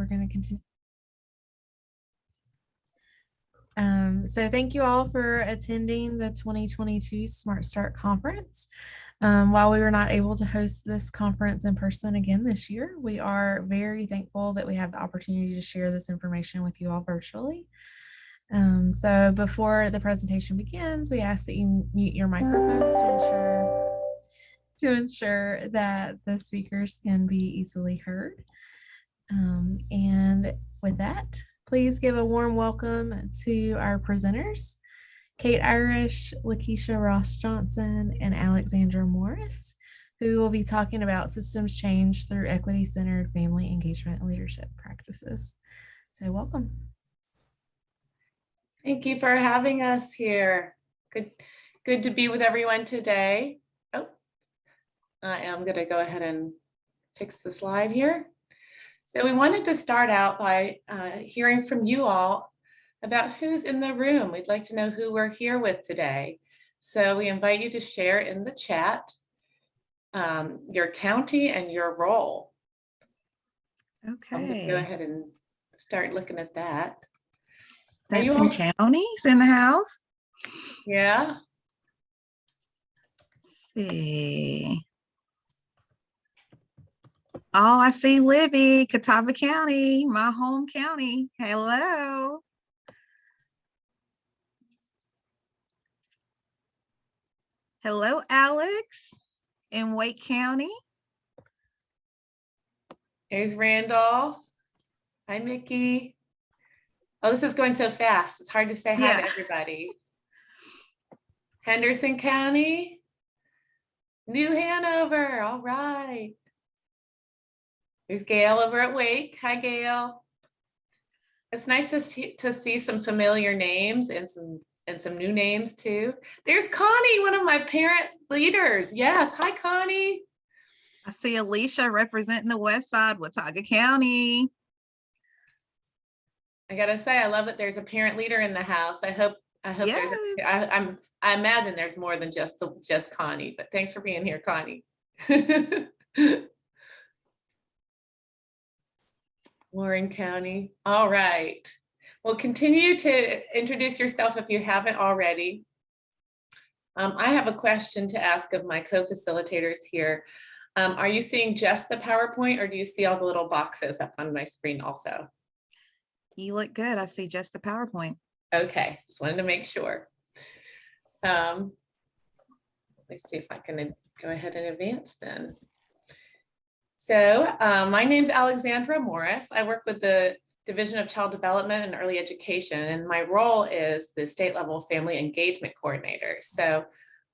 going to continue. So thank you all for attending the 2022 Smart Start Conference. While we were not able to host this conference in person again this year, we are very thankful that we have the opportunity to share this information with you all virtually. So before the presentation begins, we ask that you mute your microphones to ensure that the speakers can be easily heard. And with that, please give a warm welcome to our presenters, Kate Irish, Lakeisha Ross Johnson, and Alexandra Morris, who will be talking about systems change through equity-centered family engagement and leadership practices. So welcome. Thank you for having us here. Good to be with everyone today. Oh, I am going to go ahead and fix the slide here. So we wanted to start out by hearing from you all about who's in the room. We'd like to know who we're here with today. So we invite you to share in the chat your county and your role. Okay. I'm going to go ahead and start looking at that. Sampson County's in the house. Yeah. Let's see. Oh, I see Libby, Catawba County, my home county. Hello. Hello, Alex in Wake County. Here's Randolph. Hi, Mickey. Oh, this is going so fast. It's hard to say hi to everybody. Henderson County. New Hanover. All right. There's Gail over at Wake. Hi, Gail. It's nice to see some familiar names and some new names too. There's Connie, one of my parent leaders. Yes. Hi, Connie. I see Alicia representing the West Side, Watauga County. I gotta say, I love that there's a parent leader in the house. I hope Yes. I imagine there's more than just Connie, but thanks for being here, Connie. Warren County. All right. Well, continue to introduce yourself if you haven't already. I have a question to ask of my co-facilitators here. Are you seeing just the PowerPoint or do you see all the little boxes up on my screen also? You look good. I see just the PowerPoint. Okay, just wanted to make sure. Let's see if I can go ahead and advance then. So my name's Alexandra Morris. I work with the Division of Child Development and Early Education, and my role is the state level family engagement coordinator. So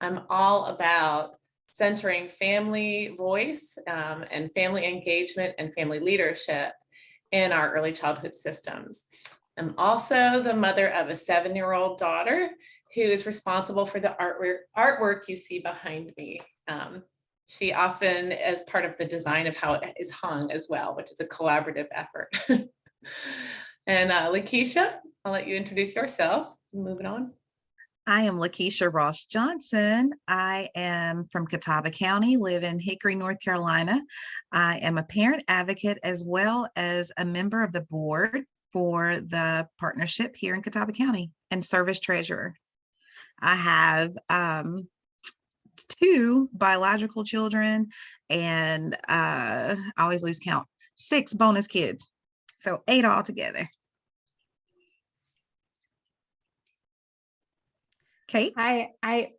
I'm all about centering family voice and family engagement and family leadership in our early childhood systems. I'm also the mother of a 7-year-old daughter who is responsible for the artwork you see behind me. She often is part of the design of how it is hung as well, which is a collaborative effort. And Lakeisha, I'll let you introduce yourself. Moving on. I am Lakeisha Ross Johnson. I am from Catawba County, live in Hickory, North Carolina. I am a parent advocate as well as a member of the board for the partnership here in Catawba County and service treasurer. I have 2 biological children and I always lose count, 6 bonus kids. So 8 altogether. Kate? Hi,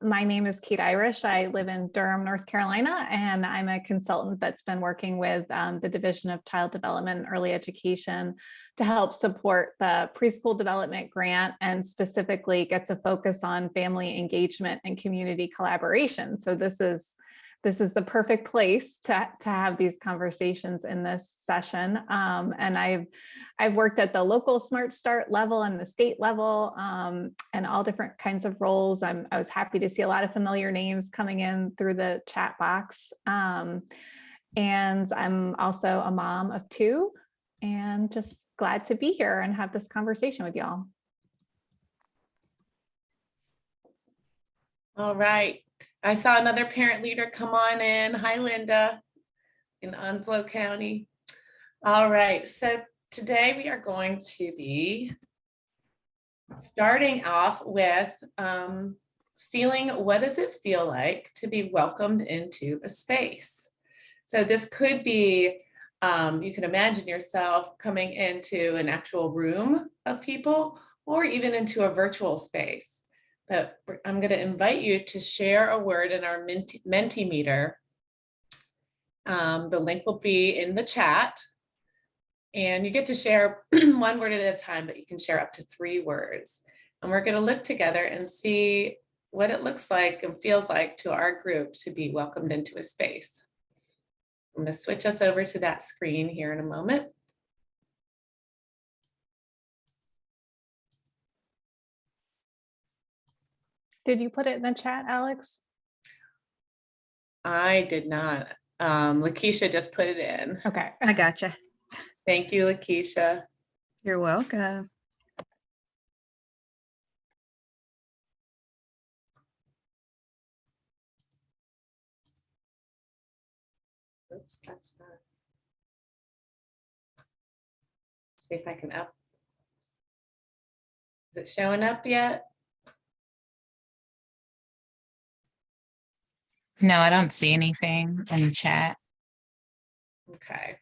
my name is Kate Irish. I live in Durham, North Carolina, and I'm a consultant that's been working with the Division of Child Development and Early Education to help support the preschool development grant and specifically gets a focus on family engagement and community collaboration. So this is the perfect place to have these conversations in this session. And I've worked at the local Smart Start level and the state level and all different kinds of roles. I was happy to see a lot of familiar names coming in through the chat box. And I'm also a mom of 2 and just glad to be here and have this conversation with y'all. All right. I saw another parent leader come on in. Hi, Linda, in Onslow County. All right. So today we are going to be starting off with feeling, what does it feel like to be welcomed into a space? So this could be, you can imagine yourself coming into an actual room of people or even into a virtual space. But I'm going to invite you to share a word in our Mentimeter. The link will be in the chat. And you get to share one word at a time, but you can share up to 3 words. And we're going to look together and see what it looks like and feels like to our group to be welcomed into a space. I'm going to switch us over to that screen here in a moment. Did you put it in the chat, Alex? I did not. Lakeisha just put it in. Okay. I gotcha. Thank you, Lakeisha. You're welcome. Oops, that's not. See if I can up. Is it showing up yet? No, I don't see anything in the chat. Okay.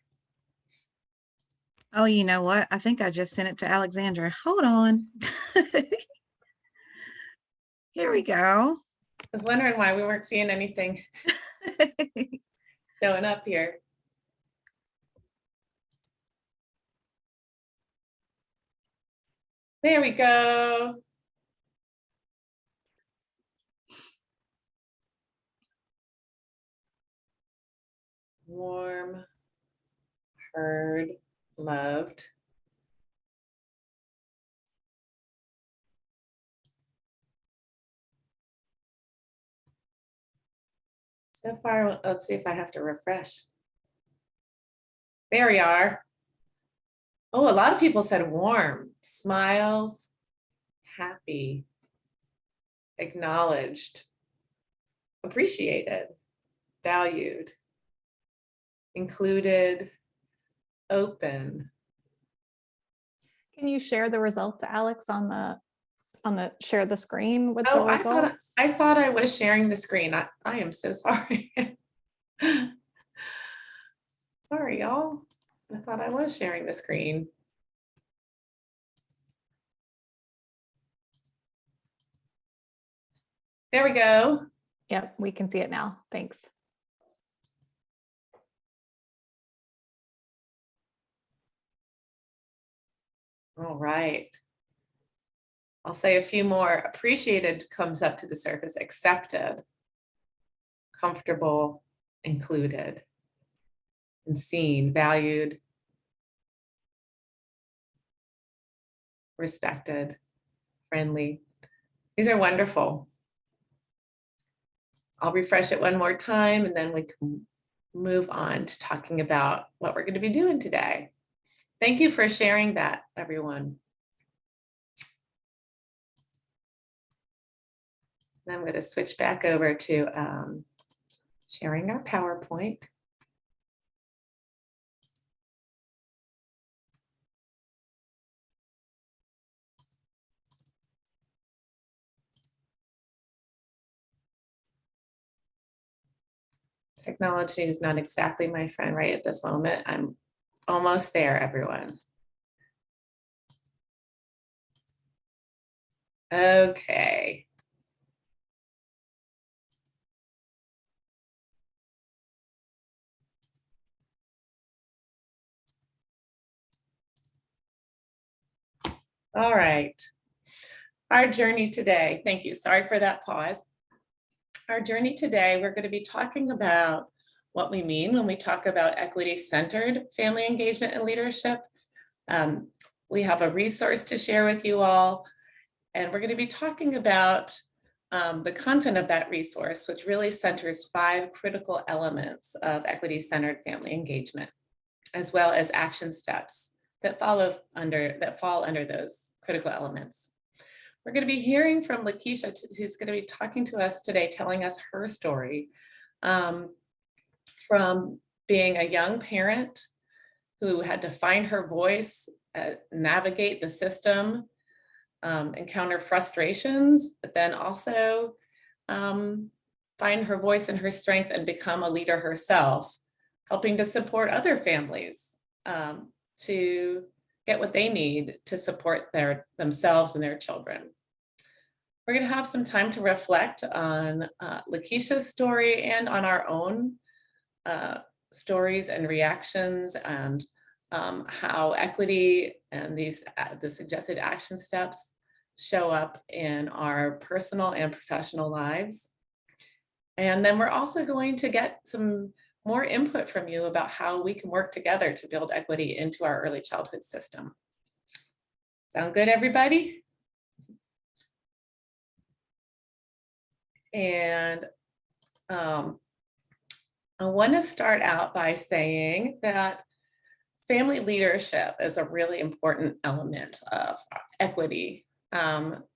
Oh, you know what? I think I just sent it to Alexandra. Hold on. Here we go. I was wondering why we weren't seeing anything showing up here. There we go. Warm, heard, loved. So far, let's see if I have to refresh. There we are. Oh, a lot of people said warm, smiles, happy, acknowledged, appreciated, valued, included, open. Can you share the results, Alex, on the share the screen with the Oh, results? I thought I was sharing the screen. I am so sorry. Sorry, y'all. I thought I was sharing the screen. There we go. Yep, we can see it now. Thanks. All right. I'll say a few more. Appreciated comes up to the surface. Accepted, comfortable, included, and seen, valued, respected, friendly. These are wonderful. I'll refresh it one more time and then we can move on to talking about what we're going to be doing today. Thank you for sharing that, everyone. And I'm going to switch back over to sharing our PowerPoint. Technology is not exactly my friend right at this moment. I'm almost there, everyone. Okay. All right. Our journey today, thank you. Sorry for that pause. Our journey today, we're going to be talking about what we mean when we talk about equity-centered family engagement and leadership. We have a resource to share with you all, and we're going to be talking about the content of that resource, which really centers 5 critical elements of equity-centered family engagement, as well as action steps that fall under those critical elements. We're going to be hearing from Lakeisha, who's going to be talking to us today, telling us her story from being a young parent who had to find her voice, navigate the system, encounter frustrations, but then also find her voice and her strength and become a leader herself, helping to support other families to get what they need to support themselves and their children. We're going to have some time to reflect on Lakeisha's story and on our own stories and reactions, and how equity and the suggested action steps show up in our personal and professional lives. And then we're also going to get some more input from you about how we can work together to build equity into our early childhood system. Sound good, everybody? And I want to start out by saying that family leadership is a really important element of equity.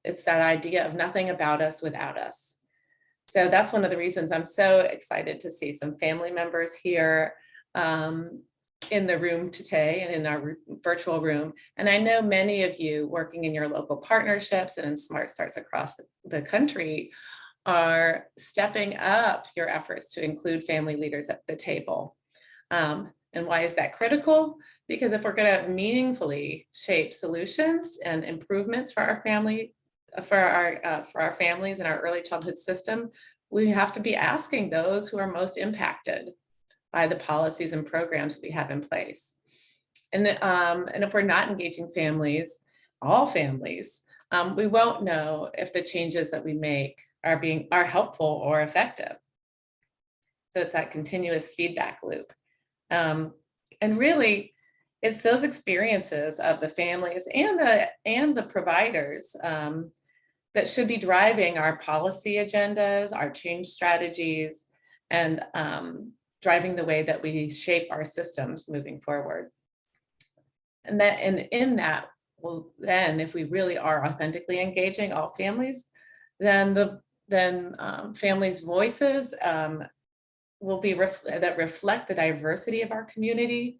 It's that idea of nothing about us without us. So that's one of the reasons I'm so excited to see some family members here in the room today and in our virtual room. And I know many of you working in your local partnerships and in Smart Starts across the country are stepping up your efforts to include family leaders at the table. And why is that critical? Because if we're going to meaningfully shape solutions and improvements for our family, for our families and our early childhood system, we have to be asking those who are most impacted by the policies and programs that we have in place. And if we're not engaging families, all families, we won't know if the changes that we make are helpful or effective. So it's that continuous feedback loop. And really, it's those experiences of the families and the providers that should be driving our policy agendas, our change strategies, and driving the way that we shape our systems moving forward. And in that, well, then if we really are authentically engaging all families, then families' voices will be that reflect the diversity of our community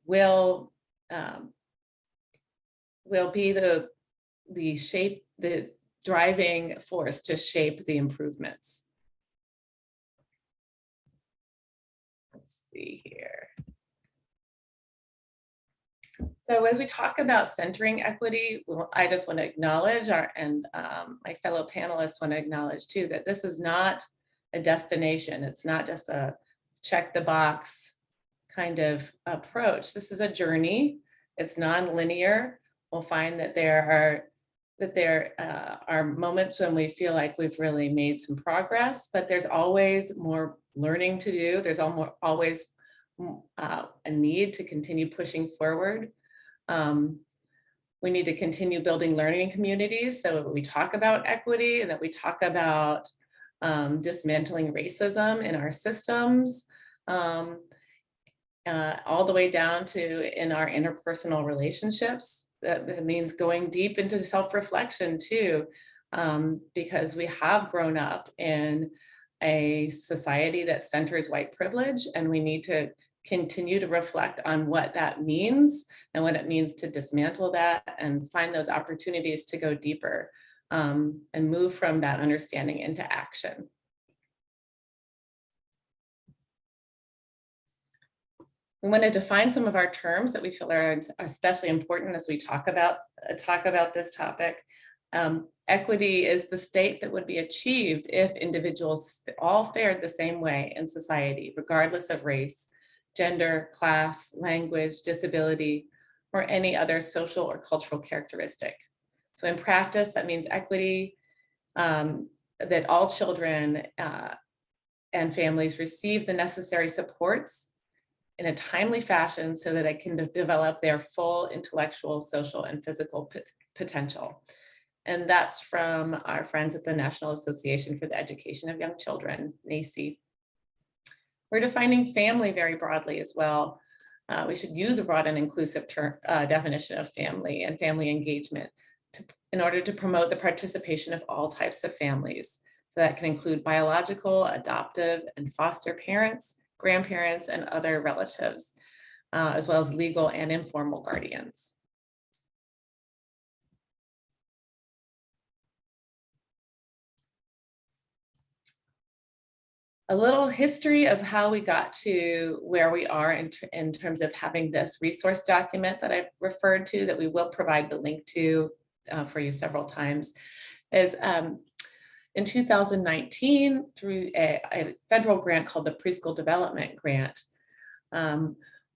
will be the driving force to shape the improvements. Let's see here. So as we talk about centering equity, I just want to acknowledge my fellow panelists want to acknowledge too, that this is not a destination. It's not just a check the box kind of approach. This is a journey. It's non-linear. We'll find that there are moments when we feel like we've really made some progress, but there's always more learning to do. There's always a need to continue pushing forward. We need to continue building learning communities. So we talk about equity and that we talk about dismantling racism in our systems, all the way down to in our interpersonal relationships. That means going deep into self-reflection too, because we have grown up in a society that centers white privilege, and we need to continue to reflect on what that means and what it means to dismantle that and find those opportunities to go deeper and move from that understanding into action. We want to define some of our terms that we feel are especially important as we talk about this topic. Equity is the state that would be achieved if individuals all fared the same way in society, regardless of race, gender, class, language, disability, or any other social or cultural characteristic. So in practice, that means equity, that all children and families receive the necessary supports in a timely fashion so that they can develop their full intellectual, social, and physical potential. And that's from our friends at the National Association for the Education of Young Children, NAEYC. We're defining family very broadly as well. We should use a broad and inclusive definition of family and family engagement in order to promote the participation of all types of families. So that can include biological, adoptive, and foster parents, grandparents, and other relatives. as well as legal and informal guardians. A little history of how we got to where we are in terms of having this resource document that I've referred to, that we will provide the link to for you several times, is in 2019, through a federal grant called the Preschool Development Grant,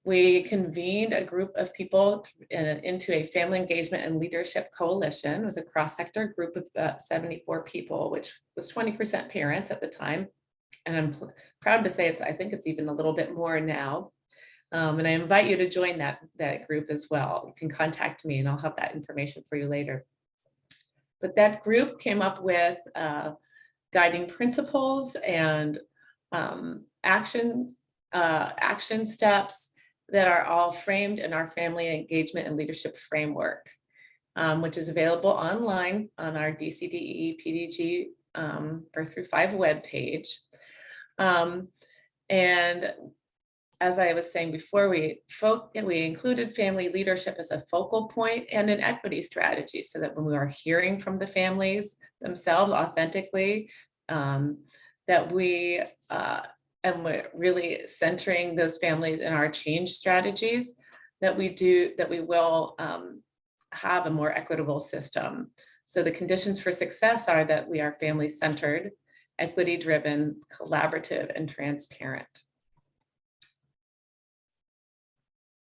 we convened a group of people into a family engagement and leadership coalition. It was a cross-sector group of about 74 people, which was 20% parents at the time. And I'm proud to say I think it's even a little bit more now. And I invite you to join that group as well. You can contact me and I'll have that information for you later. But that group came up with guiding principles and action steps that are all framed in our family engagement and leadership framework, which is available online on our DCDE PDG Birth Through 5 webpage. And as I was saying before, we included family leadership as a focal point and an equity strategy, so that when we are hearing from the families themselves authentically, that we're really centering those families in our change strategies, that we will have a more equitable system. So the conditions for success are that we are family-centered, equity-driven, collaborative, and transparent.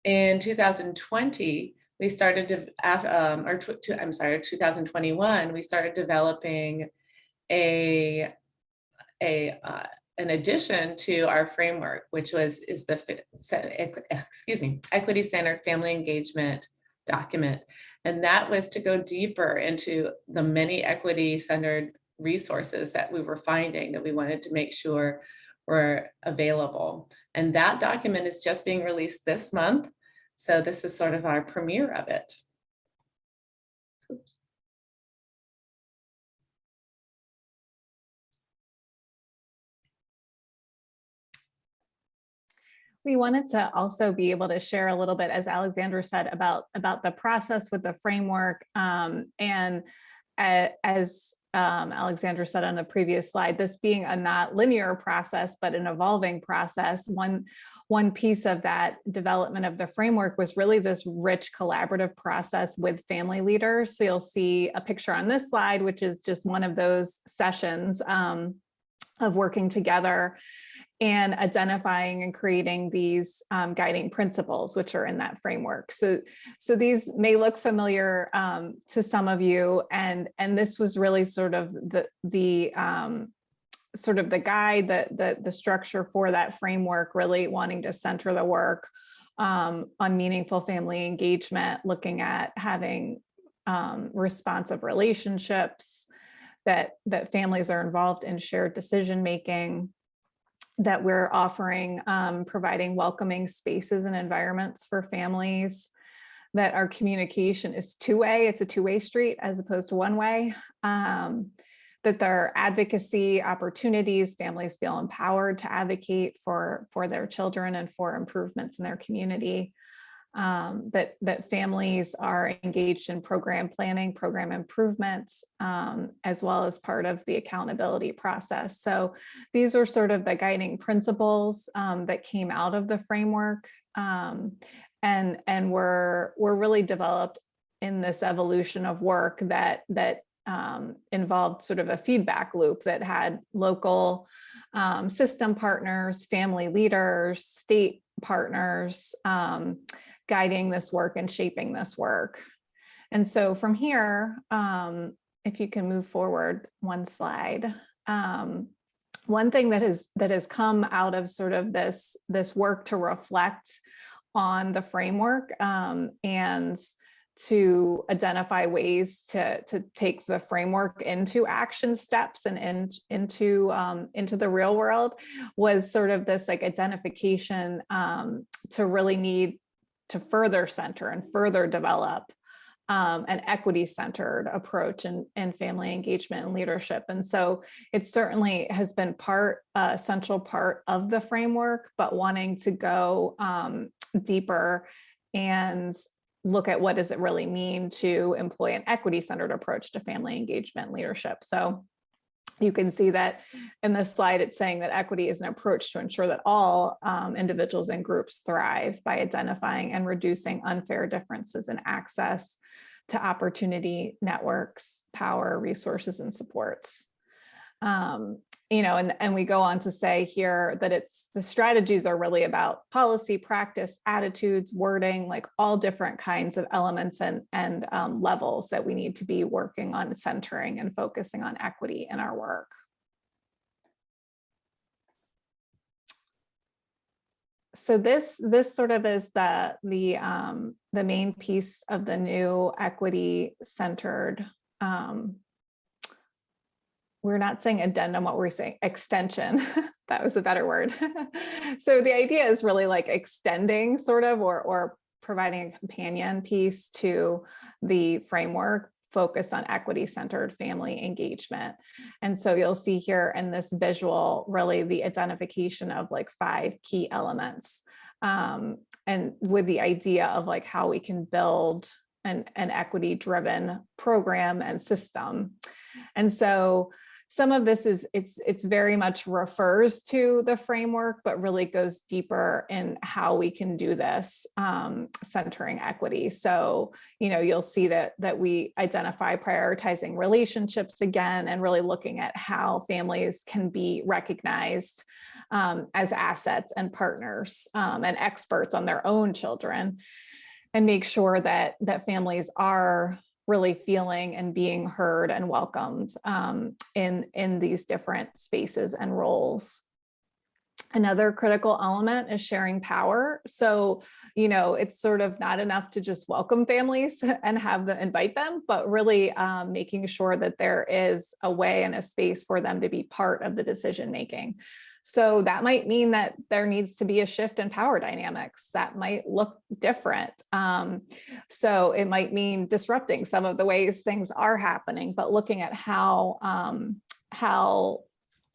In 2020, we started 2021, we started developing an addition to our framework, which is the equity-centered family engagement document. And that was to go deeper into the many equity-centered resources that we were finding that we wanted to make sure were available. And that document is just being released this month. So this is sort of our premiere of it. Oops. We wanted to also be able to share a little bit, as Alexandra said, about the process with the framework. And as Alexandra said on a previous slide, this being a not linear process, but an evolving process. One piece of that development of the framework was really this rich collaborative process with family leaders. So you'll see a picture on this slide, which is just one of those sessions of working together and identifying and creating these guiding principles, which are in that framework. So these may look familiar to some of you, and this was really sort of the guide, the structure for that framework, really wanting to center the work on meaningful family engagement, looking at having responsive relationships, that families are involved in shared decision making, that we're offering, providing welcoming spaces and environments for families, that our communication is two-way, it's a two-way street as opposed to one-way, that there are advocacy opportunities, families feel empowered to advocate for their children and for improvements in their community, that families are engaged in program planning, program improvements, as well as part of the accountability process. So these are sort of the guiding principles that came out of the framework, and were really developed in this evolution of work that involved sort of a feedback loop that had local system partners, family leaders, state partners, guiding this work and shaping this work. And so from here, if you can move forward one slide, one thing that has come out of sort of this work to reflect on the framework and to identify ways to take the framework into action steps and into the real world was sort of this like identification to really need to further center and further develop an equity-centered approach in family engagement and leadership. And so it certainly has been a central part of the framework, but wanting to go deeper and look at what does it really mean to employ an equity-centered approach to family engagement leadership. So you can see that in this slide, it's saying that equity is an approach to ensure that all individuals and groups thrive by identifying and reducing unfair differences in access to opportunity, networks, power, resources, and supports. And we go on to say here that the strategies are really about policy, practice, attitudes, wording, like all different kinds of elements and levels that we need to be working on centering and focusing on equity in our work. So this sort of is the main piece of the new equity-centered. We're not saying addendum, what we're saying extension. That was a better word. So the idea is really like extending sort of, or providing a companion piece to the framework focused on equity-centered family engagement. And so you'll see here in this visual, really the identification of like 5 key elements. And with the idea of like how we can build an equity-driven program and system. And so some of this it's very much refers to the framework, but really goes deeper in how we can do this, centering equity. So, you'll see that we identify prioritizing relationships again, and really looking at how families can be recognized as assets and partners and experts on their own children, and make sure that families are really feeling and being heard and welcomed in these different spaces and roles. Another critical element is sharing power. So, it's sort of not enough to just welcome families and have them invite them, but really making sure that there is a way and a space for them to be part of the decision making. So that might mean that there needs to be a shift in power dynamics that might look different. So it might mean disrupting some of the ways things are happening, but looking at how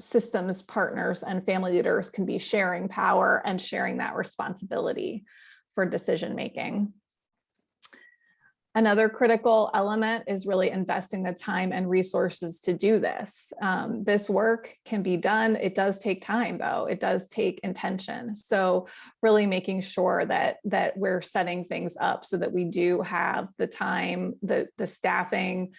systems partners and family leaders can be sharing power and sharing that responsibility for decision making. Another critical element is really investing the time and resources to do this. This work can be done. It does take time, though. It does take intention. So really making sure that we're setting things up so that we do have the time, the staffing.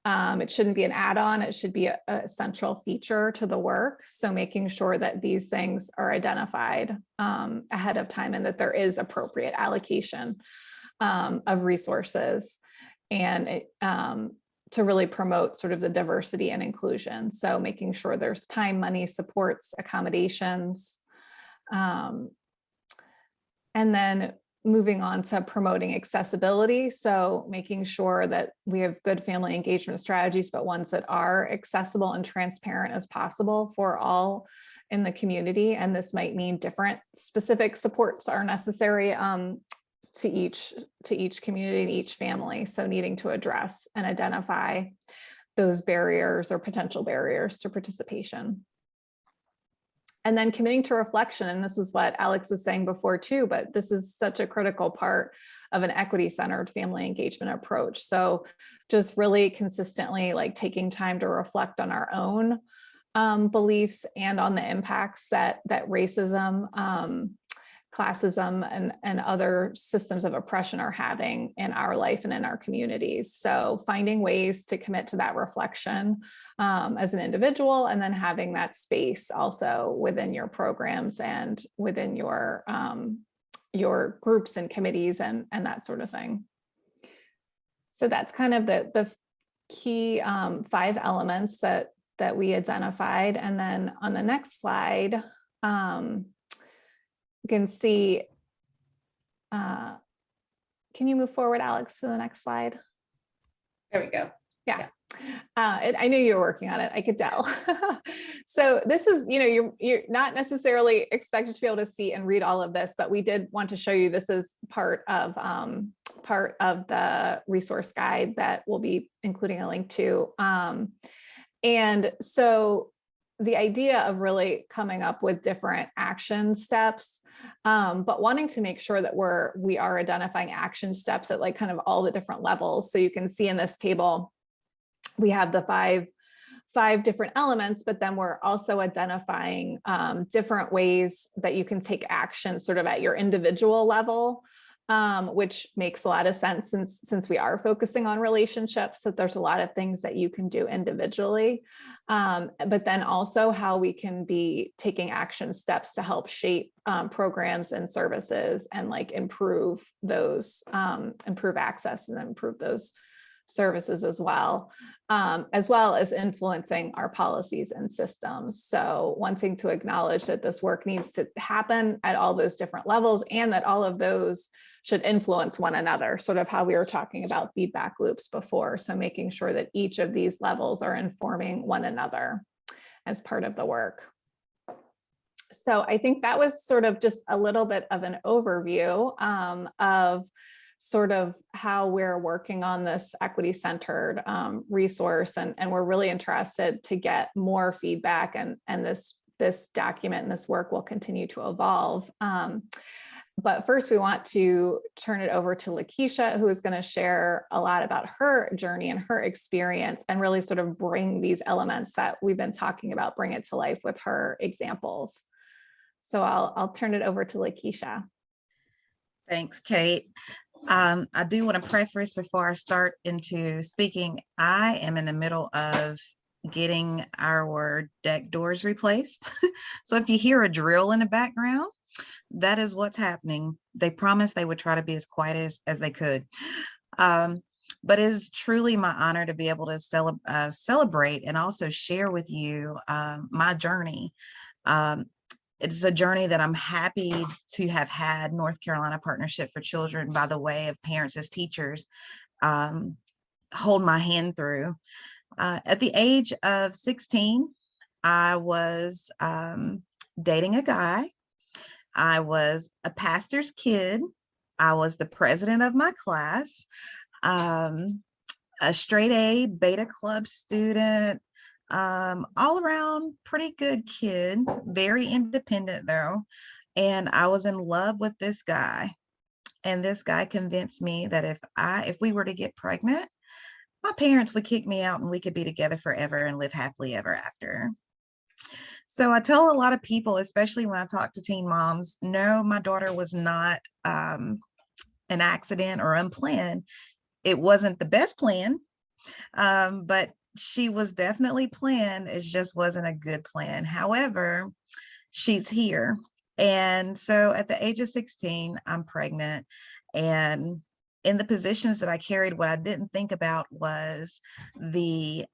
It shouldn't be an add-on. It should be a central feature to the work. So making sure that these things are identified ahead of time, and that there is appropriate allocation of resources, and to really promote sort of the diversity and inclusion. So making sure there's time, money, supports, accommodations, and then moving on to promoting accessibility. So making sure that we have good family engagement strategies, but ones that are accessible and transparent as possible for all in the community. And this might mean different specific supports are necessary to each community and each family. So needing to address and identify those barriers or potential barriers to participation. And then committing to reflection. And this is what Alex was saying before too, but this is such a critical part of an equity-centered family engagement approach. So just really consistently like taking time to reflect on our own beliefs and on the impacts that racism, classism and other systems of oppression are having in our life and in our communities. So finding ways to commit to that reflection as an individual, and then having that space also within your programs and within your groups and committees and that sort of thing. So that's kind of the key 5 elements that we identified. And then on the next slide, you can see, can you move forward, Alex, to the next slide? There we go. Yeah. I knew you were working on it. I could tell. So this is, you're not necessarily expected to be able to see and read all of this, but we did want to show you this is part of the resource guide that we'll be including a link to. And so the idea of really coming up with different action steps but wanting to make sure that we are identifying action steps at like kind of all the different levels. So you can see in this table, we have the five different elements, but then we're also identifying different ways that you can take action sort of at your individual level, which makes a lot of sense since we are focusing on relationships, that there's a lot of things that you can do individually, but then also how we can be taking action steps to help shape programs and services and like improve those, improve access and improve those services as well as influencing our policies and systems. So wanting to acknowledge that this work needs to happen at all those different levels and that all of those should influence one another, sort of how we were talking about feedback loops before. So making sure that each of these levels are informing one another as part of the work. So I think that was sort of just a little bit of an overview of sort of how we're working on this equity-centered resource. And we're really interested to get more feedback, and this document and this work will continue to evolve. But first we want to turn it over to Lakeisha, who is going to share a lot about her journey and her experience and really sort of bring these elements that we've been talking about, bring it to life with her examples. So I'll turn it over to Lakeisha. Thanks, Kate. I do want to preface before I start into speaking, I am in the middle of getting our deck doors replaced. So if you hear a drill in the background, that is what's happening. They promised they would try to be as quiet as they could. But it is truly my honor to be able to celebrate and also share with you my journey. It's a journey that I'm happy to have had North Carolina Partnership for Children by the way of Parents as Teachers hold my hand through. At the age of 16, I was dating a guy. I was a pastor's kid. I was the president of my class, a straight A beta club student, all around pretty good kid, very independent though. And I was in love with this guy. And this guy convinced me that if we were to get pregnant, my parents would kick me out and we could be together forever and live happily ever after. So I tell a lot of people, especially when I talk to teen moms, no, my daughter was not an accident or unplanned. It wasn't the best plan, but she was definitely planned. It just wasn't a good plan. However, she's here. And so at the age of 16, I'm pregnant. And in the positions that I carried, what I didn't think about was the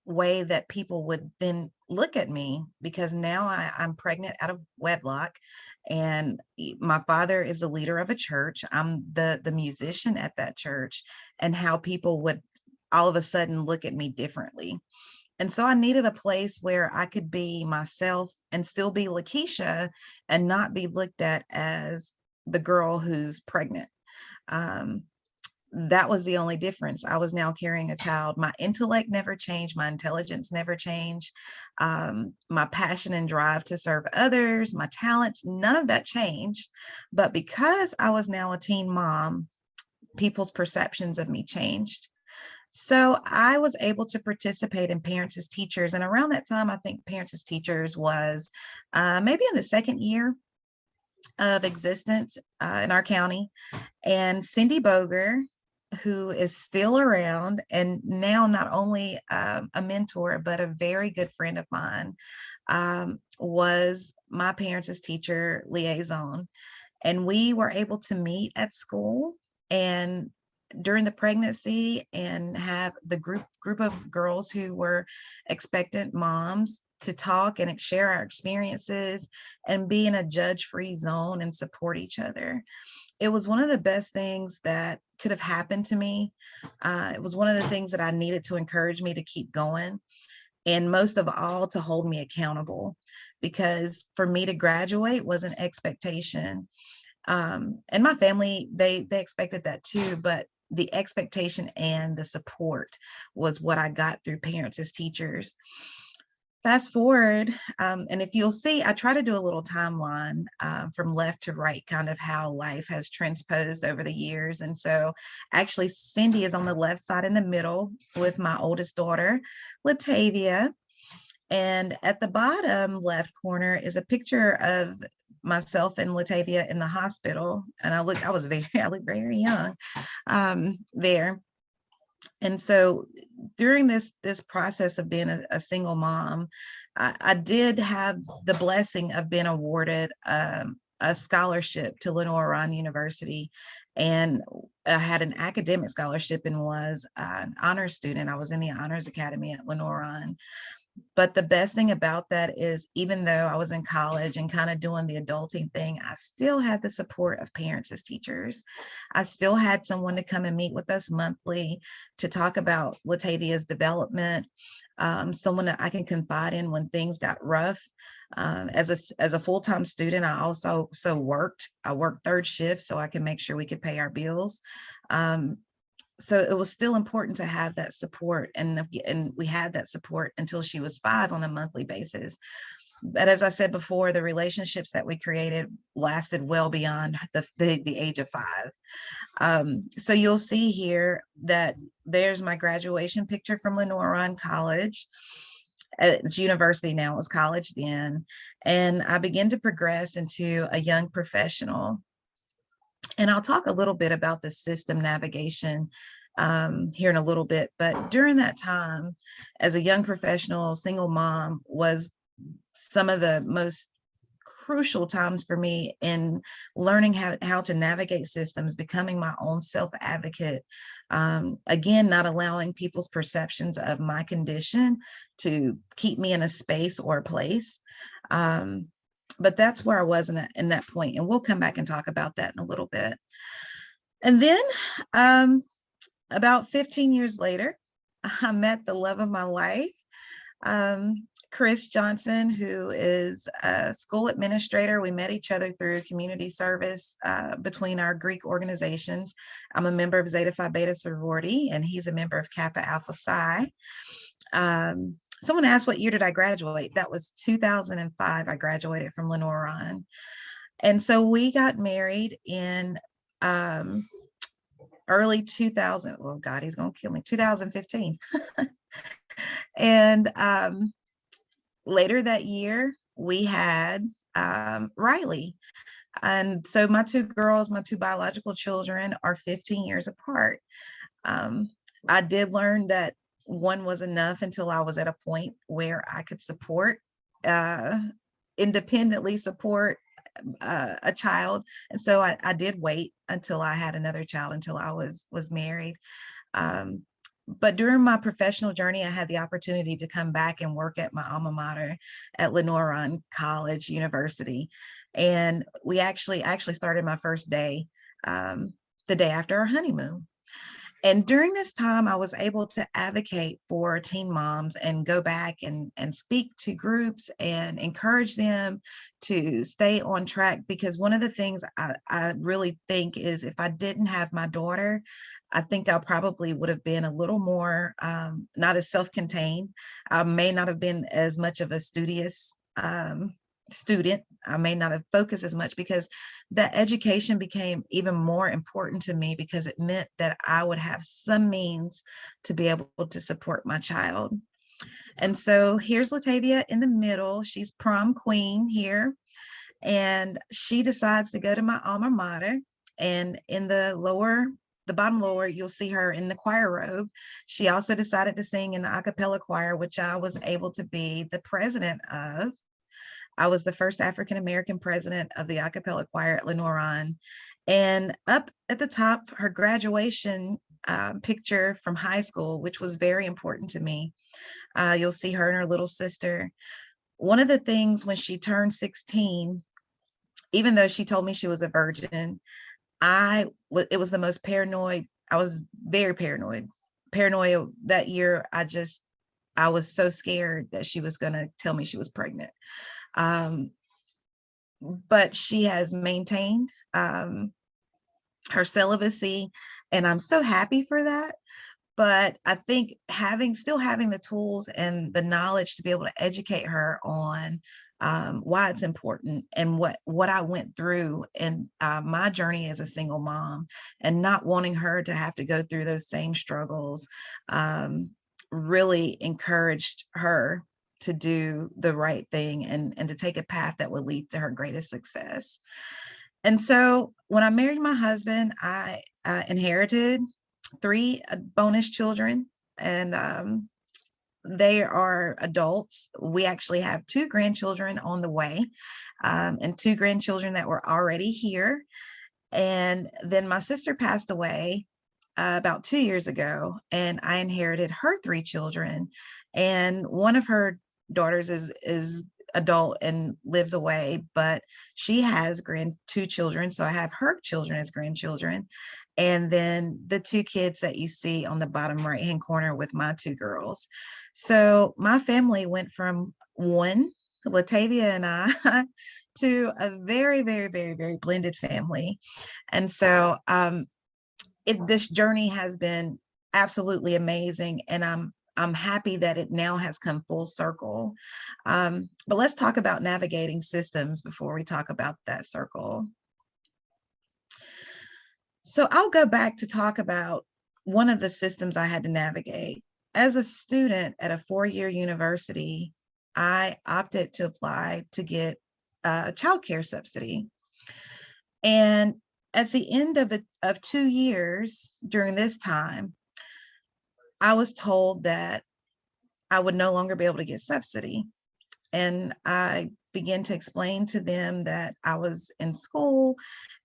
way that people would then look at me, because now I'm pregnant out of wedlock. And my father is the leader of a church. I'm the musician at that church, and how people would all of a sudden look at me differently. And so I needed a place where I could be myself and still be Lakeisha and not be looked at as the girl who's pregnant. That was the only difference. I was now carrying a child. My intellect never changed. My intelligence never changed. My passion and drive to serve others, my talents, none of that changed. But because I was now a teen mom, people's perceptions of me changed. So I was able to participate in Parents as Teachers. And around that time, I think Parents as Teachers was maybe in the second year of existence in our county. And Cindy Boger, who is still around and now not only a mentor, but a very good friend of mine, was my Parents as Teacher liaison. And we were able to meet at school and during the pregnancy and have the group of girls who were expectant moms to talk and share our experiences and be in a judge-free zone and support each other. It was one of the best things that could have happened to me. It was one of the things that I needed to encourage me to keep going. And most of all, to hold me accountable, because for me to graduate was an expectation. And my family, they expected that too, but the expectation and the support was what I got through Parents as Teachers. Fast forward, and if you'll see, I try to do a little timeline from left to right, kind of how life has transposed over the years. And so actually Cindy is on the left side in the middle with my oldest daughter, Latavia. And at the bottom left corner is a picture of myself and Latavia in the hospital. And I look very young there. And so during this process of being a single mom, I did have the blessing of being awarded a scholarship to Lenoir-Rhyne University. And I had an academic scholarship and was an honors student. I was in the Honors Academy at Lenoir-Rhyne. But the best thing about that is, even though I was in college and kind of doing the adulting thing, I still had the support of parents as teachers. I still had someone to come and meet with us monthly to talk about Latavia's development, someone that I can confide in when things got rough. As a full-time student, I also worked third shift so I can make sure we could pay our bills. So it was still important to have that support, and we had that support until she was 5 on a monthly basis. But as I said before, the relationships that we created lasted well beyond the age of 5. So you'll see here that there's my graduation picture from Lenoir-Rhyne College. It's university now, it was college then. And I began to progress into a young professional. And I'll talk a little bit about the system navigation here in a little bit. But during that time, as a young professional, single mom was some of the most crucial times for me in learning how to navigate systems, becoming my own self-advocate. Again, not allowing people's perceptions of my condition to keep me in a space or a place. But that's where I was in that point, and we'll come back and talk about that in a little bit. And then about 15 years later, I met the love of my life, Chris Johnson, who is a school administrator. We met each other through community service between our Greek organizations. I'm a member of Zeta Phi Beta sorority, and he's a member of Kappa Alpha Psi. Someone asked, what year did I graduate? That was 2005. I graduated from Lenoir-Rhyne. And so we got married in early 2000. Oh God, he's going to kill me. 2015. And later that year, we had Riley. And so my 2 girls, my 2 biological children, are 15 years apart. I did learn that one was enough until I was at a point where I could independently support a child. And so I did wait until I had another child, until I was married. But during my professional journey, I had the opportunity to come back and work at my alma mater at Lenoir-Rhyne College University. And we actually started my first day the day after our honeymoon. And during this time, I was able to advocate for teen moms and go back and speak to groups and encourage them to stay on track. Because one of the things I really think is, if I didn't have my daughter, I think I probably would have been a little more, not as self-contained. I may not have been as much of a studious student. I may not have focused as much, because that education became even more important to me, because it meant that I would have some means to be able to support my child. And so here's Latavia in the middle. She's prom queen here. And she decides to go to my alma mater. And in the bottom lower, you'll see her in the choir robe. She also decided to sing in the a cappella choir, which I was able to be the president of. I was the first African-American president of the a cappella choir at Lenoir-Rhyne. And up at the top, her graduation picture from high school, which was very important to me. You'll see her and her little sister. One of the things, when she turned 16, even though she told me she was a virgin, it was the most paranoid. I was very paranoid that year. I was so scared that she was going to tell me she was pregnant. But she has maintained her celibacy, and I'm so happy for that. But I think still having the tools and the knowledge to be able to educate her on why it's important and what I went through in my journey as a single mom, and not wanting her to have to go through those same struggles, really encouraged her to do the right thing and to take a path that would lead to her greatest success. And so when I married my husband, I inherited 3 bonus children, and they are adults. We actually have 2 grandchildren on the way, and 2 grandchildren that were already here. And then my sister passed away about 2 years ago, and I inherited her 3 children. And one of her daughters is adult and lives away, but she has 2 children. So I have her children as grandchildren. And then the 2 kids that you see on the bottom right-hand corner with my 2 girls. So my family went from one, Latavia and I, to a very, very, very, very blended family. And so this journey has been absolutely amazing, and I'm happy that it now has come full circle. But let's talk about navigating systems before we talk about that circle. So I'll go back to talk about one of the systems I had to navigate. As a student at a 4-year university, I opted to apply to get a childcare subsidy. And at the end of 2 years during this time, I was told that I would no longer be able to get subsidy. And I began to explain to them that I was in school,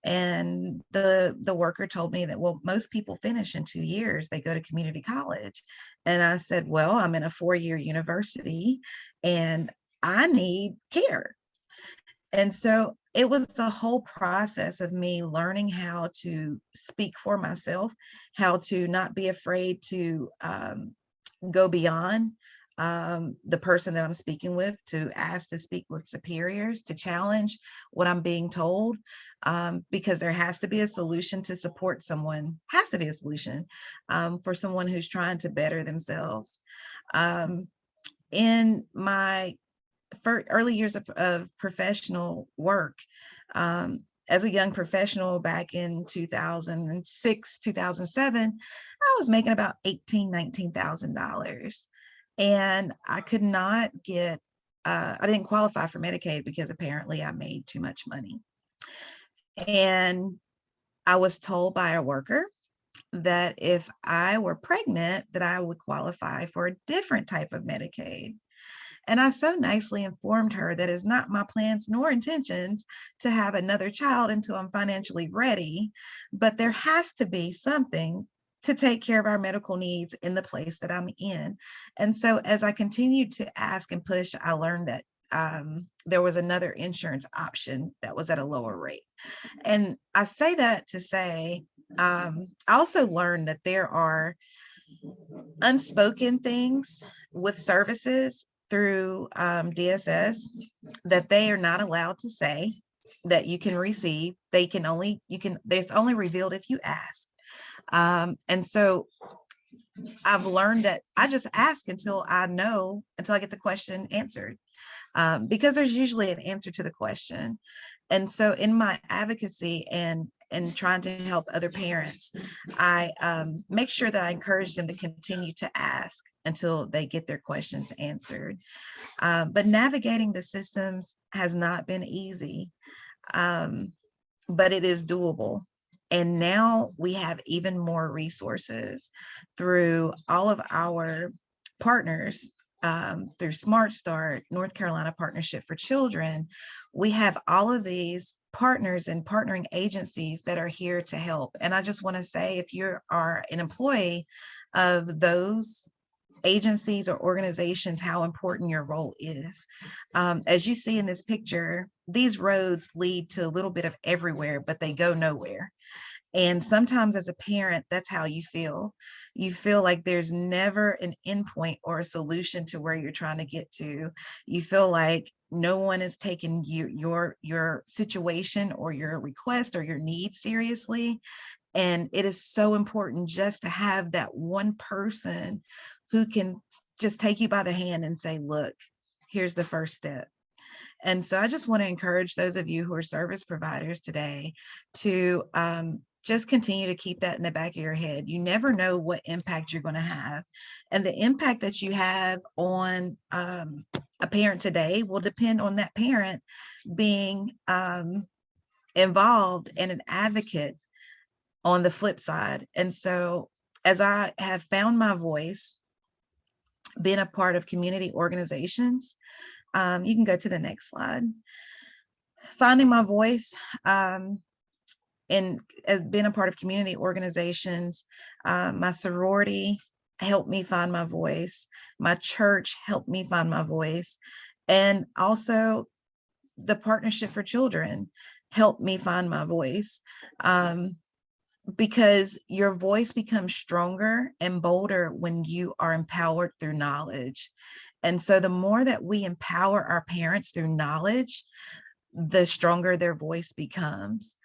and the worker told me that, well, most people finish in 2 years, they go to community college. And I said, well, I'm in a 4-year university and I need care. And so it was a whole process of me learning how to speak for myself, how to not be afraid to go beyond the person that I'm speaking with, to ask to speak with superiors, to challenge what I'm being told, because there has to be a solution to support someone, has to be a solution for someone who's trying to better themselves. In my early years of professional work, as a young professional back in 2006, 2007, I was making about $18,000, $19,000. And I could not get, I didn't qualify for Medicaid because apparently I made too much money. And I was told by a worker that if I were pregnant, that I would qualify for a different type of Medicaid. And I so nicely informed her that it's not my plans nor intentions to have another child until I'm financially ready, but there has to be something to take care of our medical needs in the place that I'm in. And so as I continued to ask and push, I learned that there was another insurance option that was at a lower rate. And I say that to say, I also learned that there are unspoken things with services through DSS that they are not allowed to say that you can receive. It's only revealed if you ask. And so I've learned that I just ask until I get the question answered, because there's usually an answer to the question. And so in my advocacy and trying to help other parents, I make sure that I encourage them to continue to ask until they get their questions answered. But navigating the systems has not been easy, but it is doable. And now we have even more resources through all of our partners, through Smart Start, North Carolina Partnership for Children. We have all of these partners and partnering agencies that are here to help. And I just want to say, if you are an employee of those agencies or organizations, how important your role is. As you see in this picture, these roads lead to a little bit of everywhere, but they go nowhere. And sometimes as a parent, that's how you feel. You feel like there's never an endpoint or a solution to where you're trying to get to. You feel like no one is taking your situation or your request or your need seriously. And it is so important just to have that one person who can just take you by the hand and say, look, here's the first step. And so I just want to encourage those of you who are service providers today to just continue to keep that in the back of your head. You never know what impact you're going to have. And the impact that you have on a parent today will depend on that parent being involved and an advocate on the flip side. And so as I have found my voice, being a part of community organizations, you can go to the next slide. Finding my voice and as being a part of community organizations, my sorority helped me find my voice. My church helped me find my voice. And also the Partnership for Children helped me find my voice. Because your voice becomes stronger and bolder when you are empowered through knowledge. And so the more that we empower our parents through knowledge, the stronger their voice becomes.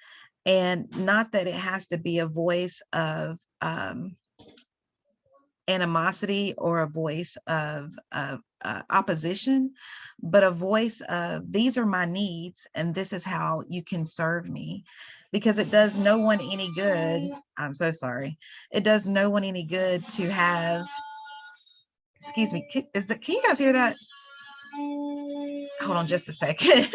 And not that it has to be a voice of animosity or a voice of opposition, but a voice of, these are my needs and this is how you can serve me. Because it does no one any good. I'm so sorry. It does no one any good to have, excuse me, can you guys hear that? Hold on just a second.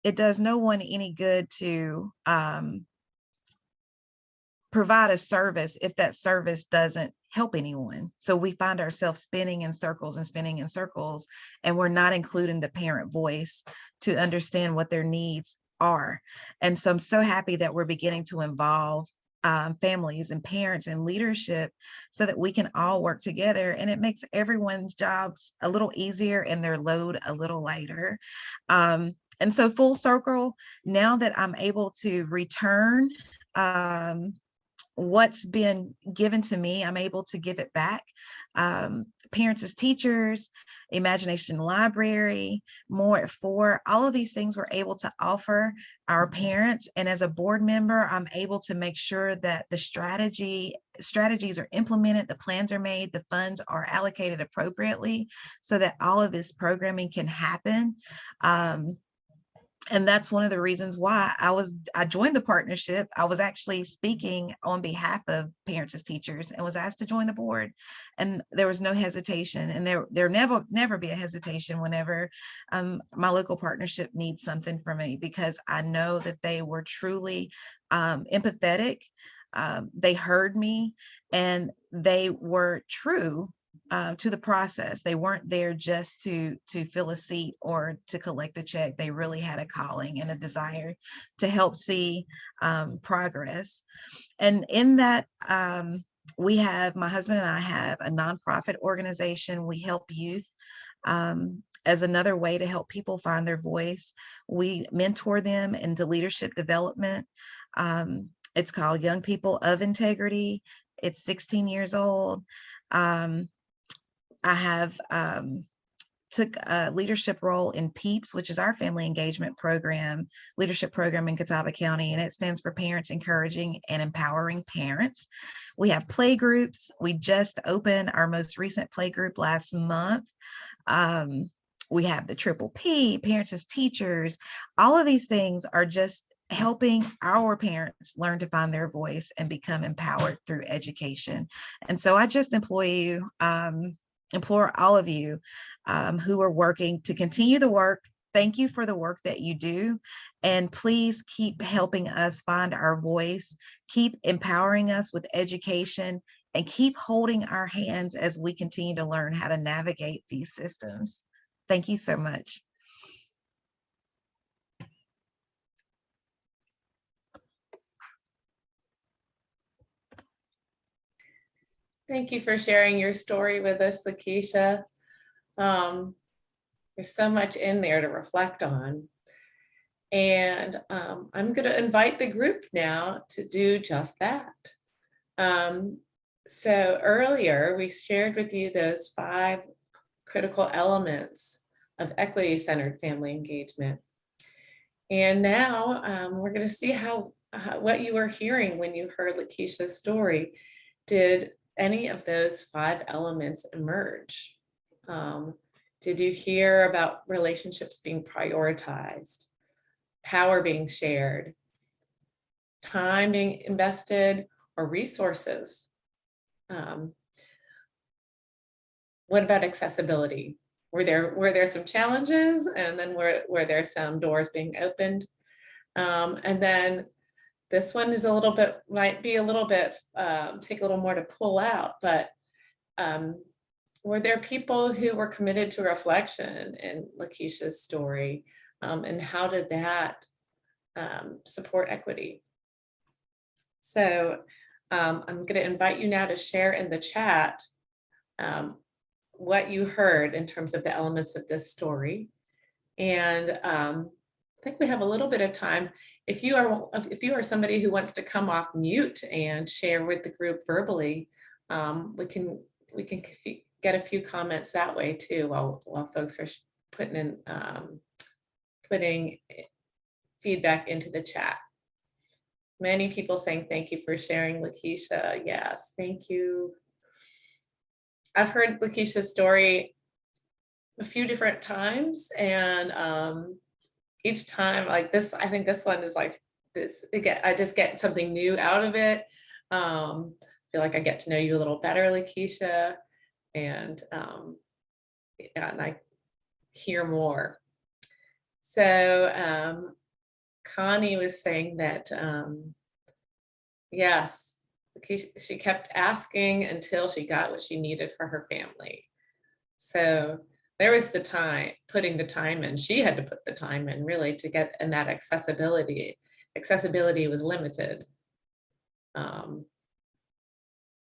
It does no one any good to provide a service if that service doesn't help anyone. So we find ourselves spinning in circles and spinning in circles, and we're not including the parent voice to understand what their needs are. And so I'm so happy that we're beginning to involve families and parents and leadership so that we can all work together, and it makes everyone's jobs a little easier and their load a little lighter. And so full circle, now that I'm able to return what's been given to me, I'm able to give it back. Parents as Teachers, Imagination Library, More at 4, all of these things we're able to offer our parents. And as a board member, I'm able to make sure that the strategies are implemented, the plans are made, the funds are allocated appropriately so that all of this programming can happen. And that's one of the reasons why I joined the partnership. I was actually speaking on behalf of Parents as Teachers and was asked to join the board. And there was no hesitation. And there never be a hesitation whenever my local partnership needs something from me, because I know that they were truly empathetic. They heard me and they were true to the process. They weren't there just to fill a seat or to collect the check. They really had a calling and a desire to help see progress. And in that, my husband and I have a nonprofit organization. We help youth as another way to help people find their voice. We mentor them into leadership development. It's called Young People of Integrity. It's 16 years old. I have took a leadership role in PEEPS, which is our family engagement program, leadership program in Catawba County, and it stands for Parents Encouraging and Empowering Parents. We have play groups. We just opened our most recent play group last month. We have the Triple P, Parents as Teachers. All of these things are just helping our parents learn to find their voice and become empowered through education. And so I just implore all of you who are working to continue the work. Thank you for the work that you do. And please keep helping us find our voice, keep empowering us with education, and keep holding our hands as we continue to learn how to navigate these systems. Thank you so much. Thank you for sharing your story with us, Lakeisha. There's so much in there to reflect on. And I'm going to invite the group now to do just that. So earlier we shared with you those 5 critical elements of equity-centered family engagement. And now we're going to see what you were hearing when you heard Lakeisha's story. Did any of those 5 elements emerge? Did you hear about relationships being prioritized, power being shared, time being invested, or resources? What about accessibility? Were there some challenges, and then were there some doors being opened? And then this one is might be a little bit, take a little more to pull out, but were there people who were committed to reflection in Lakeisha's story? And how did that support equity? So I'm going to invite you now to share in the chat what you heard in terms of the elements of this story. And I think we have a little bit of time. If you are somebody who wants to come off mute and share with the group verbally, we can get a few comments that way too, while folks are putting feedback into the chat. Many people saying thank you for sharing, Lakeisha. Yes, thank you. I've heard Lakeisha's story a few different times, and each time, like this, I think this one is like this. Again, I just get something new out of it. I feel like I get to know you a little better, Lakeisha, and and I hear more. So Connie was saying that yes, she kept asking until she got what she needed for her family. So there was the time, putting the time in. She had to put the time in really to get, and that accessibility was limited.